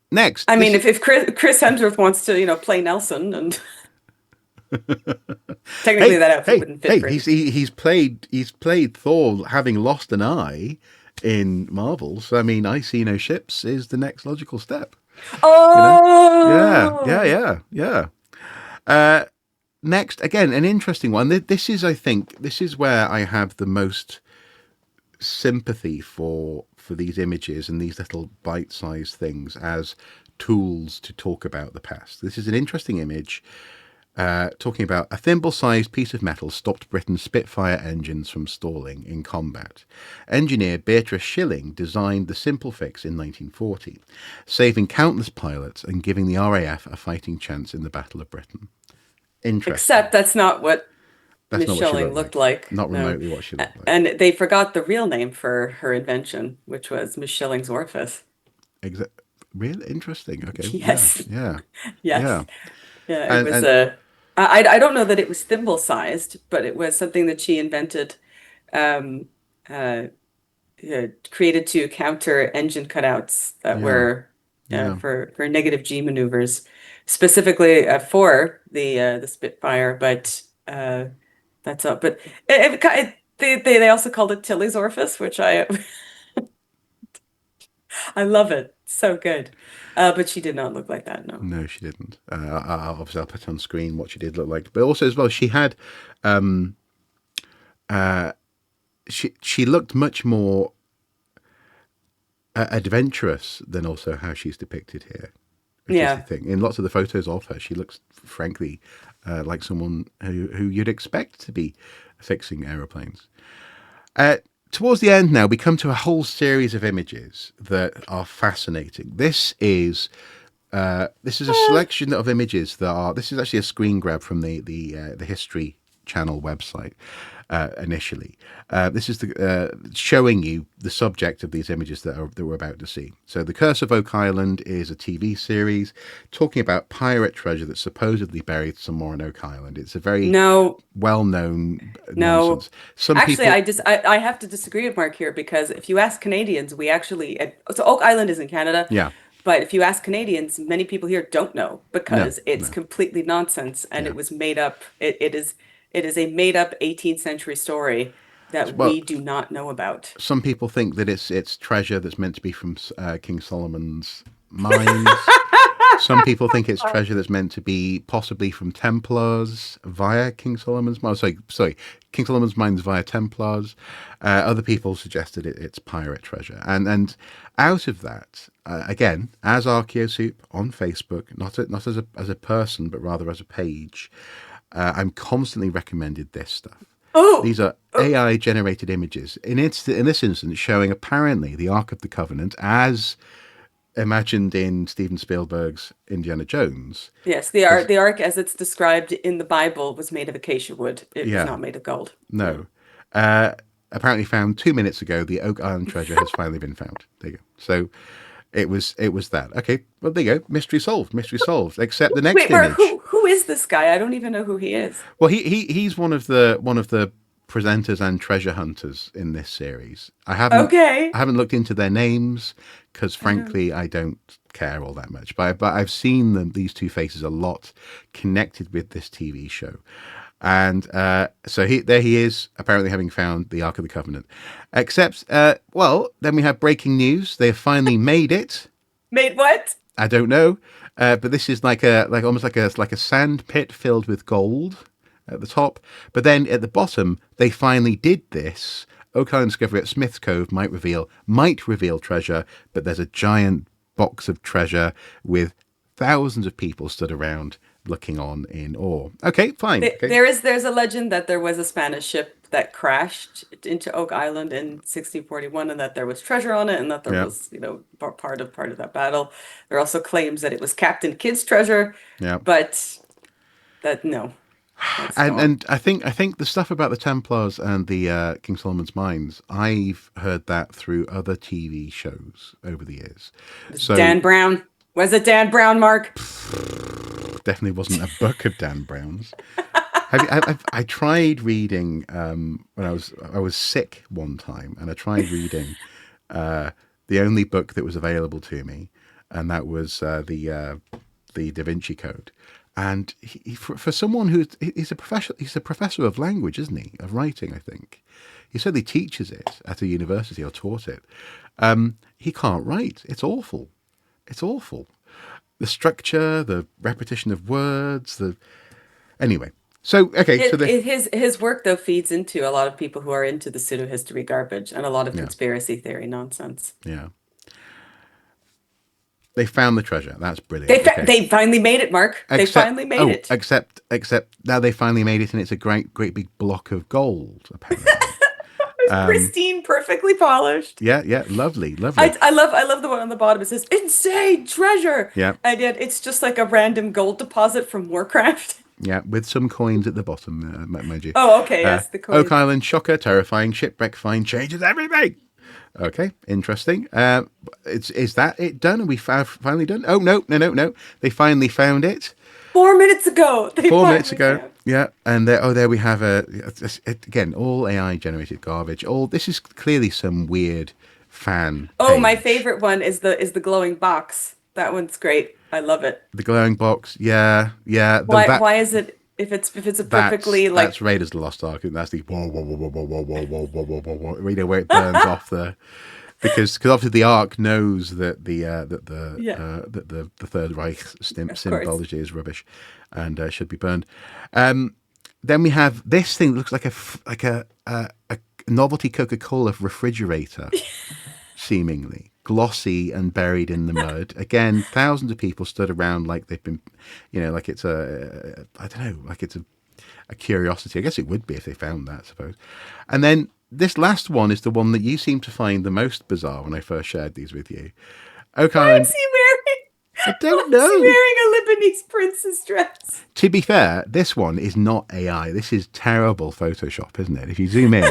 Next. I mean, if Chris Hemsworth wants to, play Nelson, and technically that outfit wouldn't fit for him. he's played Thor having lost an eye in Marvel. So, I mean, I see no ships is the next logical step. Oh! Yeah. Next, again, an interesting one. This is where I have the most sympathy for these images and these little bite-sized things as tools to talk about the past. This is an interesting image talking about a thimble-sized piece of metal stopped Britain's Spitfire engines from stalling in combat. Engineer Beatrice Schilling designed the simple fix in 1940, saving countless pilots and giving the RAF a fighting chance in the Battle of Britain. Interesting. Except that's not what Miss Schilling looked like. Not remotely what she looked like. And they forgot the real name for her invention, which was Miss Schilling's orifice. Really interesting. Okay. Yes. Yeah. Yes. Yeah. It was I don't know that it was thimble sized, but it was something that she invented, created to counter engine cutouts that were for negative G maneuvers, specifically for the Spitfire. But that's all. But they also called it Tilly's orifice, which I love it. So good. But she did not look like that. No, she didn't. Obviously, I'll put on screen what she did look like. But also, as well, she had she looked much more adventurous than also how she's depicted here. Which is the thing. In lots of the photos of her, she looks, frankly, like someone who you'd expect to be fixing aeroplanes. Towards the end now, we come to a whole series of images that are fascinating. This is a selection of images that are. This is actually a screen grab from the History Channel website initially. This is showing you the subject of these images that we're about to see. So, The Curse of Oak Island is a TV series talking about pirate treasure that's supposedly buried somewhere on Oak Island. It's a very well-known nonsense. I have to disagree with Mark here, because if you ask Canadians, so Oak Island is in Canada. Yeah. But if you ask Canadians, many people here don't know, because it's completely nonsense, and it was made up. It is a made-up 18th century story that we do not know about. Some people think that it's treasure that's meant to be from King Solomon's mines. Some people think it's treasure that's meant to be possibly from Templars via King Solomon's mines. Sorry, King Solomon's mines via Templars. Other people suggested it's pirate treasure. And out of that, again, as ArchaeoSoup on Facebook, not as a person, but rather as a page, I'm constantly recommended this stuff. These are AI-generated images. In this instance, showing apparently the Ark of the Covenant as imagined in Steven Spielberg's Indiana Jones. Yes, the Ark, as it's described in the Bible, was made of acacia wood. It was not made of gold. No. Apparently found 2 minutes ago, the Oak Island treasure has finally been found. There you go. So it was that. Okay, well, there you go. Mystery solved. Except the next image. Who is this guy? I don't even know who he is. Well, he's one of the presenters and treasure hunters in this series. I haven't looked into their names because, frankly, I don't care all that much. But I've seen these two faces a lot connected with this TV show. And so there he is, apparently having found the Ark of the Covenant. Except, then we have breaking news. They have finally made it. Made what? I don't know. But this is almost like a sand pit filled with gold at the top. But then at the bottom, they finally did this. Oak Island discovery at Smith's Cove might reveal treasure, but there's a giant box of treasure with thousands of people stood around looking on in awe. Okay, fine. There's a legend that there was a Spanish ship that crashed into Oak Island in 1641, and that there was treasure on it, and that there was part of that battle. There are also claims that it was Captain Kidd's treasure. Yeah, but no. And I think the stuff about the Templars and the King Solomon's mines, I've heard that through other TV shows over the years. Dan Brown. Was it Dan Brown, Mark? Definitely wasn't a book of Dan Brown's. I tried reading when I was sick one time, and I tried reading the only book that was available to me, and that was the Da Vinci Code. And for someone he's a professor of language, isn't he? Of writing, I think. He certainly teaches it at a university or taught it. He can't write. It's awful. It's awful. The structure, the repetition of words, anyway. So okay, his work though feeds into a lot of people who are into the pseudo history garbage and a lot of conspiracy theory nonsense. Yeah. They found the treasure. That's brilliant. They finally made it, Mark. They finally made it. Except now they finally made it, and it's a great big block of gold, apparently. It's pristine, perfectly polished. Yeah, lovely. I love the one on the bottom. It says "insane treasure." Yeah, and yet it's just like a random gold deposit from Warcraft. Yeah, with some coins at the bottom, mind you. Oh, okay, yes, the coins. Oak Island shocker, terrifying shipwreck find changes everything. Okay, interesting. Is that it done? Are we finally done? Oh, no. They finally found it. 4 minutes ago. 4 minutes ago. Yeah. And there we have again, all AI generated garbage. This is clearly some weird fan. Oh, page. my favorite one is the glowing box. That one's great. I love it. The glowing box. Yeah. Why is it? If it's a perfectly that's Raiders of the Lost Ark, and that's the whoa, you know, where it burns off because obviously the Ark knows that the Third Reich symbology is rubbish and should be burned. Then we have this thing that looks like a novelty Coca-Cola refrigerator, seemingly glossy and buried in the mud. Again, thousands of people stood around like they've been, you know, like it's a curiosity. I guess it would be if they found that, I suppose. And then this last one is the one that you seem to find the most bizarre when I first shared these with you. Oak Island. Why is he wearing? I don't know. Is he wearing a Lebanese princess dress? To be fair, this one is not AI. This is terrible Photoshop, isn't it? If you zoom in,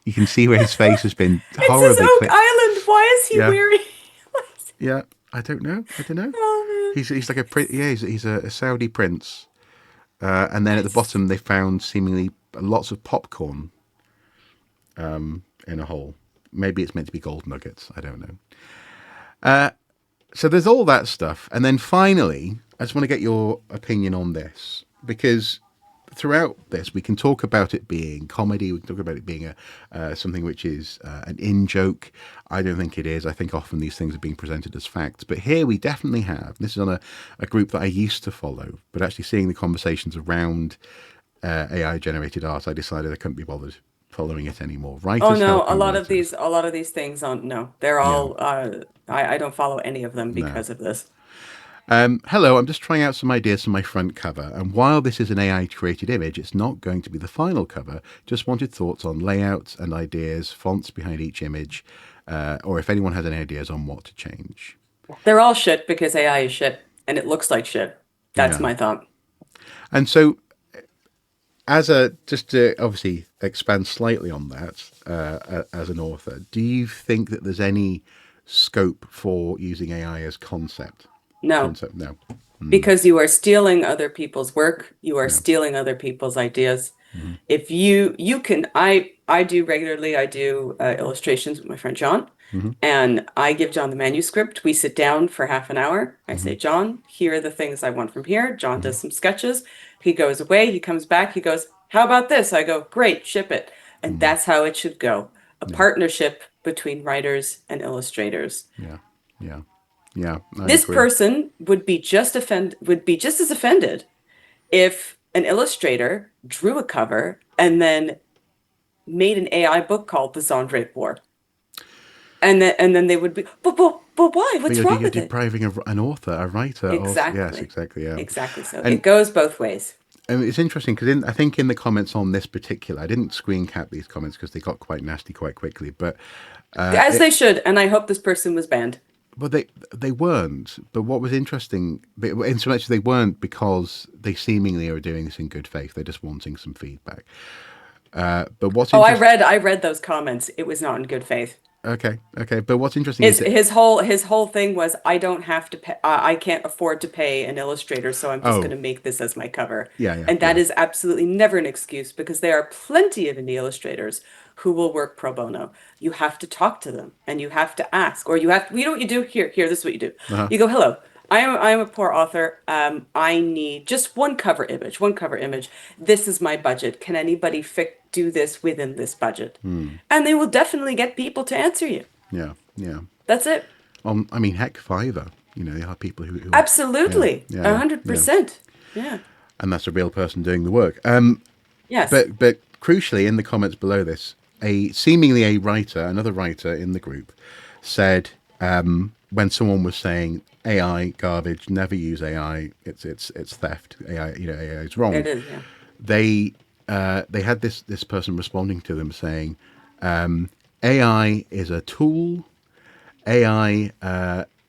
you can see where his face has been horribly. It says Oak Island. Why is he wearing? Yeah, I don't know. Oh, he's like he's a Saudi prince. And then at the bottom, they found seemingly lots of popcorn in a hole. Maybe it's meant to be gold nuggets. I don't know. So there's all that stuff. And then finally, I just want to get your opinion on this, because throughout this, we can talk about it being comedy. We can talk about it being something which is an in-joke. I don't think it is. I think often these things are being presented as facts. But here we definitely have. This is on a group that I used to follow, but actually seeing the conversations around AI-generated art, I decided I couldn't be bothered following it anymore. Writers oh no, helping a lot writers. of these things they're all I don't follow any of them because of this. Hello, I'm just trying out some ideas for my front cover, and while this is an AI-created image, it's not going to be the final cover. Just wanted thoughts on layouts and ideas, fonts behind each image, or if anyone has any ideas on what to change. They're all shit because AI is shit, and it looks like shit. That's my thought. And so, just to obviously expand slightly on that, as an author, do you think that there's any scope for using AI as concept? No. No. Because you are stealing other people's work. You are stealing other people's ideas. Mm-hmm. If you can, I do regularly, I do illustrations with my friend John, and I give John the manuscript. We sit down for half an hour. I say, John, here are the things I want from here. John does some sketches. He goes away. He comes back. He goes, how about this? I go, great, ship it. And that's how it should go. A partnership between writers and illustrators. Yeah. This person would be just as offended if an illustrator drew a cover and then made an AI book called The Zondrape War. And then they would be, but why? What's wrong with it? You're depriving an author, a writer. Exactly. Yes, exactly. Yeah. Exactly. So it goes both ways. And it's interesting because I think in the comments on this particular, I didn't screen cap these comments because they got quite nasty quite quickly. But as they should, and I hope this person was banned. Well, they weren't. But what was interesting, in so much as they weren't because they seemingly are doing this in good faith. They're just wanting some feedback. But what's I read those comments. It was not in good faith. Okay, okay. But what's interesting is that, His whole thing was, I don't have to pay, I can't afford to pay an illustrator, so I'm just going to make this as my cover. Yeah, yeah, And that yeah. is absolutely never an excuse, because there are plenty of indie illustrators who will work pro bono. You have to talk to them and you have to ask, or you know what you do? Here, this is what you do. You go, hello. I am a poor author. I need just one cover image, one cover image. This is my budget. Can anybody do this within this budget? And they will definitely get people to answer you. yeah, yeah. That's it. I mean, heck, Fiverr. You know, there are people who Absolutely, yeah, yeah, 100%. Yeah. and that's a real person doing the work. Yes. But crucially, in the comments below this, seemingly another writer in the group, said when someone was saying AI garbage, never use AI, it's theft. AI, AI is wrong. It is. Yeah. They had this person responding to them saying, AI is a tool. AI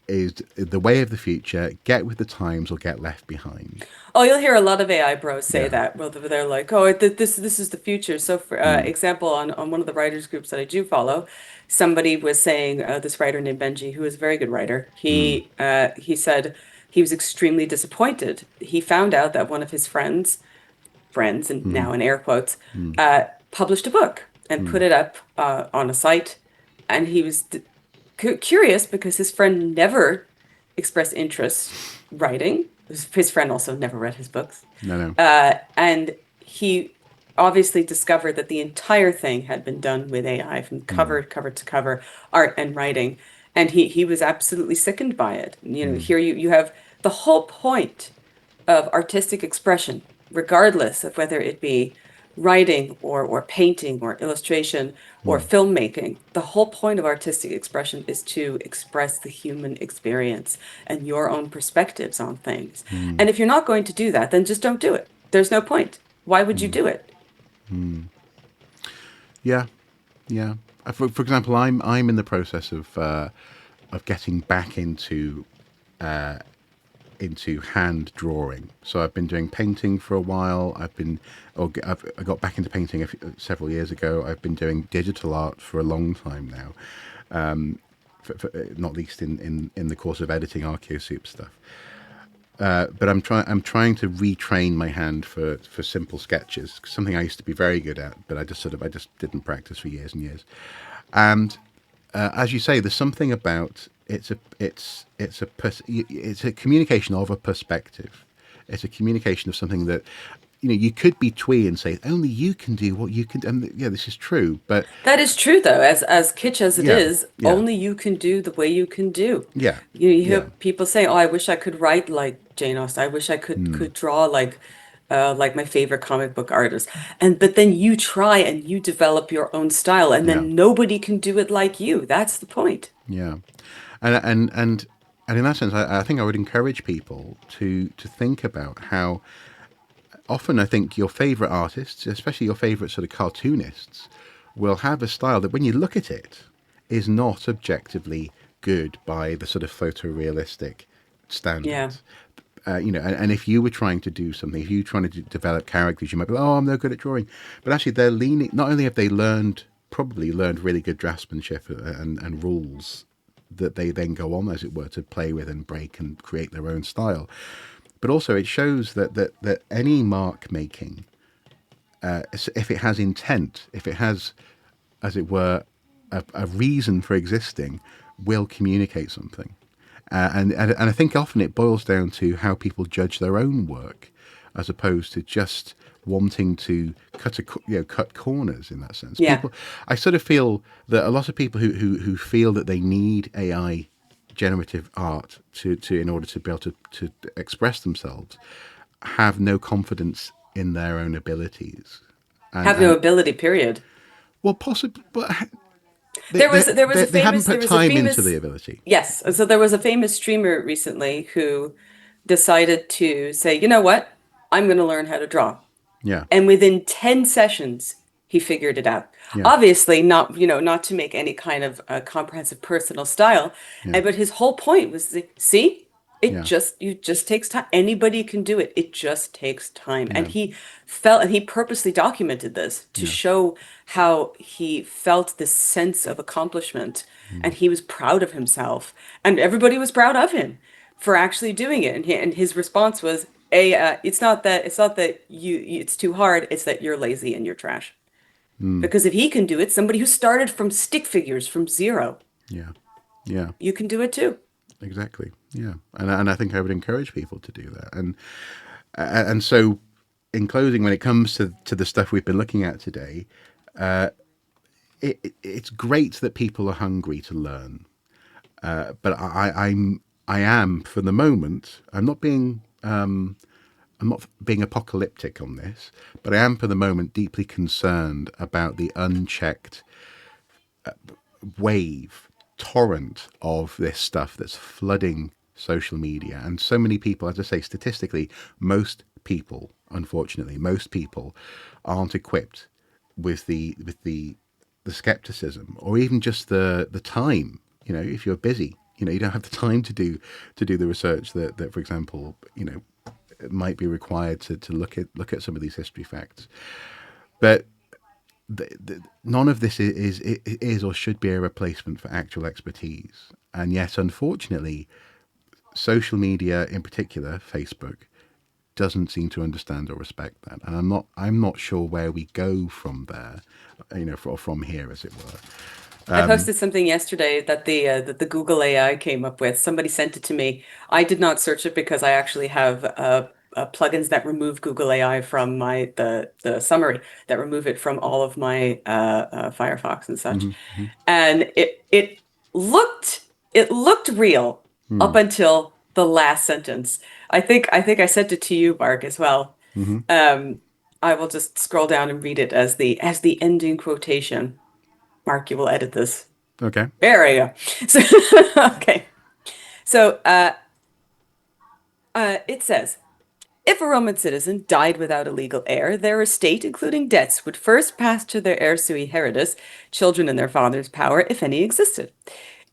is the way of the future. Get with the times or get left behind. Oh, you'll hear a lot of AI bros say Yeah. that. Well, they're like, "Oh, this is the future." So, for example, on one of the writers groups that I do follow, somebody was saying, this writer named Benji, who is a very good writer. He said he was extremely disappointed. He found out that one of his friends, and now in air quotes, published a book and put it up on a site, and he was curious because his friend never expressed interest writing. His friend also never read his books. No. And he obviously discovered that the entire thing had been done with AI from cover to cover, art and writing. And he was absolutely sickened by it. You know, here you have the whole point of artistic expression, regardless of whether it be writing or painting or illustration or filmmaking. The whole point of artistic expression is to express the human experience and your own perspectives on things. And if you're not going to do that, then just don't do it. There's no point. Why would you do it? Yeah, yeah. For example, I'm in the process of getting back into hand drawing. So I've been doing painting for a while. I got back into painting several years ago. I've been doing digital art for a long time now, not least in the course of editing Archaeosoup stuff. But I'm trying to retrain my hand for simple sketches, something I used to be very good at, but I just didn't practice for years and years. And as you say, there's something about it's a communication of a perspective. It's a communication of something that, you could be twee and say only you can do what you can. And yeah, this is true, but That is true, though. As kitsch as it Yeah, is, yeah. only you can do the way you can do. Yeah, You hear yeah. people saying, "Oh, I wish I could write like Jane Austen. I wish I could draw like my favorite comic book artist." But then you try and you develop your own style, and then Yeah. nobody can do it like you. That's the point. Yeah, and in that sense, I think I would encourage people to think about how often I think your favorite artists, especially your favorite sort of cartoonists, will have a style that when you look at it is not objectively good by the sort of photorealistic standards. And if you were trying to do something, if you were trying to develop characters, you might be like, oh, I'm no good at drawing. But actually they're leaning, not only have they probably learned really good draftsmanship and rules that they then go on, as it were, to play with and break and create their own style. But also it shows that any mark making, if it has intent, if it has, as it were, a reason for existing, will communicate something. And I think often it boils down to how people judge their own work, as opposed to just wanting to cut corners in that sense. Yeah. I sort of feel that a lot of people who feel that they need AI generative art to in order to be able to express themselves have no confidence in their own abilities. Have no ability, period. Well, possibly, but They haven't put time into the ability. Yes. So there was a famous streamer recently who decided to say, you know what? I'm going to learn how to draw. Yeah. And within 10 sessions, he figured it out. Yeah. Obviously, not to make any kind of comprehensive personal style. Yeah. But his whole point was, see, It just takes time. Anybody can do it. It just takes time. Yeah. And he purposely documented this to Yeah. show how he felt this sense of accomplishment, and he was proud of himself, and everybody was proud of him for actually doing it. And his response was, it's not that it's too hard. It's that you're lazy and you're trash. Because if he can do it, somebody who started from stick figures from zero, Yeah. Yeah. you can do it too. Exactly. Yeah. And I think I would encourage people to do that. And so in closing, when it comes to the stuff we've been looking at today, it's great that people are hungry to learn. But I am, for the moment, I'm not being apocalyptic on this, but I am for the moment deeply concerned about the unchecked torrent of this stuff that's flooding social media. And so many people, as I say, statistically, most people, unfortunately, aren't equipped with the skepticism, or even just the time. If you're busy, you don't have the time to do the research that for example, might be required to look at some of these history facts. But none of this is or should be a replacement for actual expertise. And yet, unfortunately, social media, in particular Facebook, doesn't seem to understand or respect that. And I'm not sure where we go from there, from here, as it were. I posted something yesterday that the Google AI came up with. Somebody sent it to me. I did not search it because I actually have plugins that remove Google AI from the summary, that remove it from all of my Firefox and such. Mm-hmm. And it looked real up until the last sentence. I think I sent it to you, Mark, as well. Mm-hmm. I will just scroll down and read it as the ending quotation. Mark, you will edit this. Okay. There we go. So, okay. So it says, if a Roman citizen died without a legal heir, their estate, including debts, would first pass to their heir sui heredis, children in their father's power, if any existed.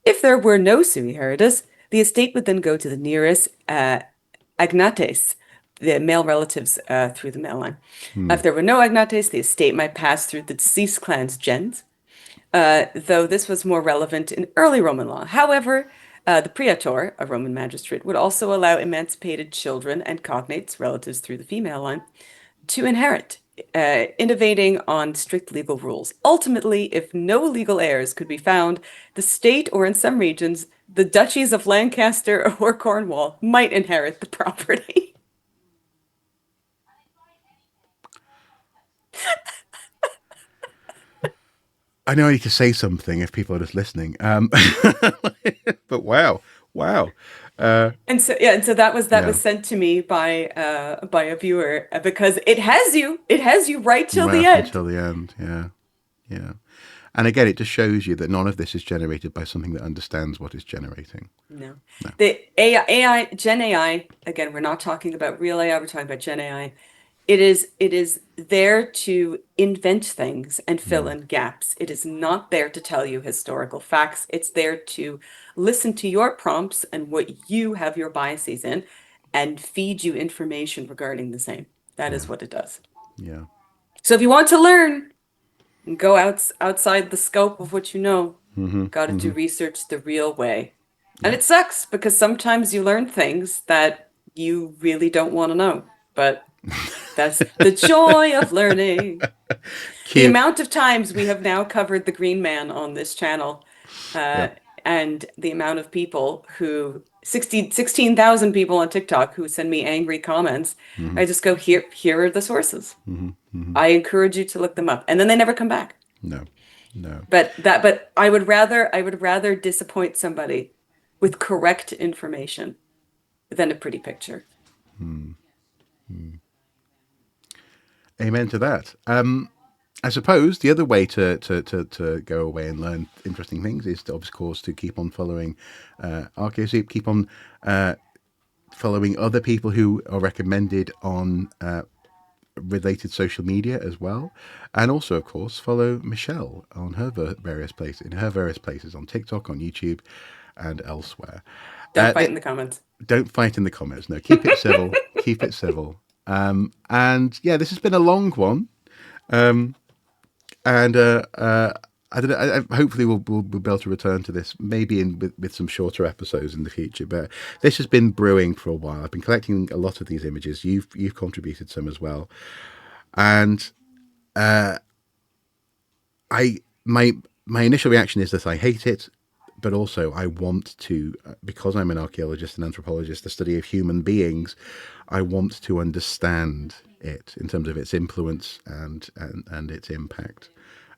If there were no sui heredis, the estate would then go to the nearest agnates, the male relatives through the male line. If there were no agnates, the estate might pass through the deceased clan's gens. Though this was more relevant in early Roman law. However, the praetor, a Roman magistrate, would also allow emancipated children and cognates, relatives through the female line, to inherit, innovating on strict legal rules. Ultimately, if no legal heirs could be found, the state, or in some regions, the duchies of Lancaster or Cornwall, might inherit the property. I know I need to say something if people are just listening. But wow. And so that was sent to me by a viewer, because it has you right till the end. Until the end, yeah. And again, it just shows you that none of this is generated by something that understands what it's generating. No. The AI, Gen AI, again, we're not talking about real AI, we're talking about Gen AI. It is there to invent things and fill in gaps. It is not there to tell you historical facts. It's there to listen to your prompts and what you have your biases in, and feed you information regarding the same. That is what it does. Yeah. So if you want to learn and go outside the scope of what you know, got to do research the real way. And it sucks because sometimes you learn things that you really don't want to know, but that's the joy of learning. The amount of times we have now covered the Green Man on this channel, and the amount of people 16,000 people on TikTok who send me angry comments. I just go, here are the sources. I encourage you to look them up, and then they never come back. No. But I would rather disappoint somebody with correct information than a pretty picture. Amen to that. I suppose the other way to go away and learn interesting things is, of course, to keep on following Archaeology, keep on following other people who are recommended on related social media as well, and also, of course, follow Michelle on her various places on TikTok, on YouTube, and elsewhere. Don't fight in the comments. Don't fight in the comments. No, keep it civil. Keep it civil. And yeah, this has been a long one. I don't know. Hopefully, we'll be able to return to this, maybe with some shorter episodes in the future. But this has been brewing for a while. I've been collecting a lot of these images. You've contributed some as well, and my initial reaction is that I hate it, but also I want to, because I'm an archaeologist and anthropologist, the study of human beings. I want to understand it in terms of its influence and its impact.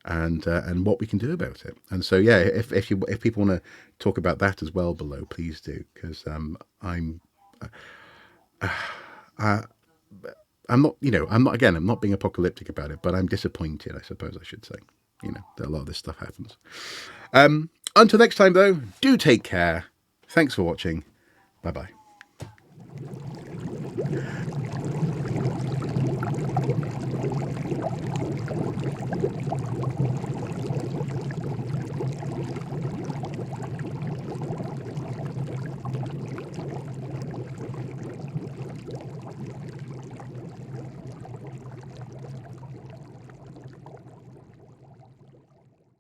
And what we can do about it. And so, yeah, if people want to talk about that as well below, please do, because I'm not being apocalyptic about it, but I'm disappointed, I suppose I should say, that a lot of this stuff happens. Until next time, though, do take care. Thanks for watching. Bye-bye.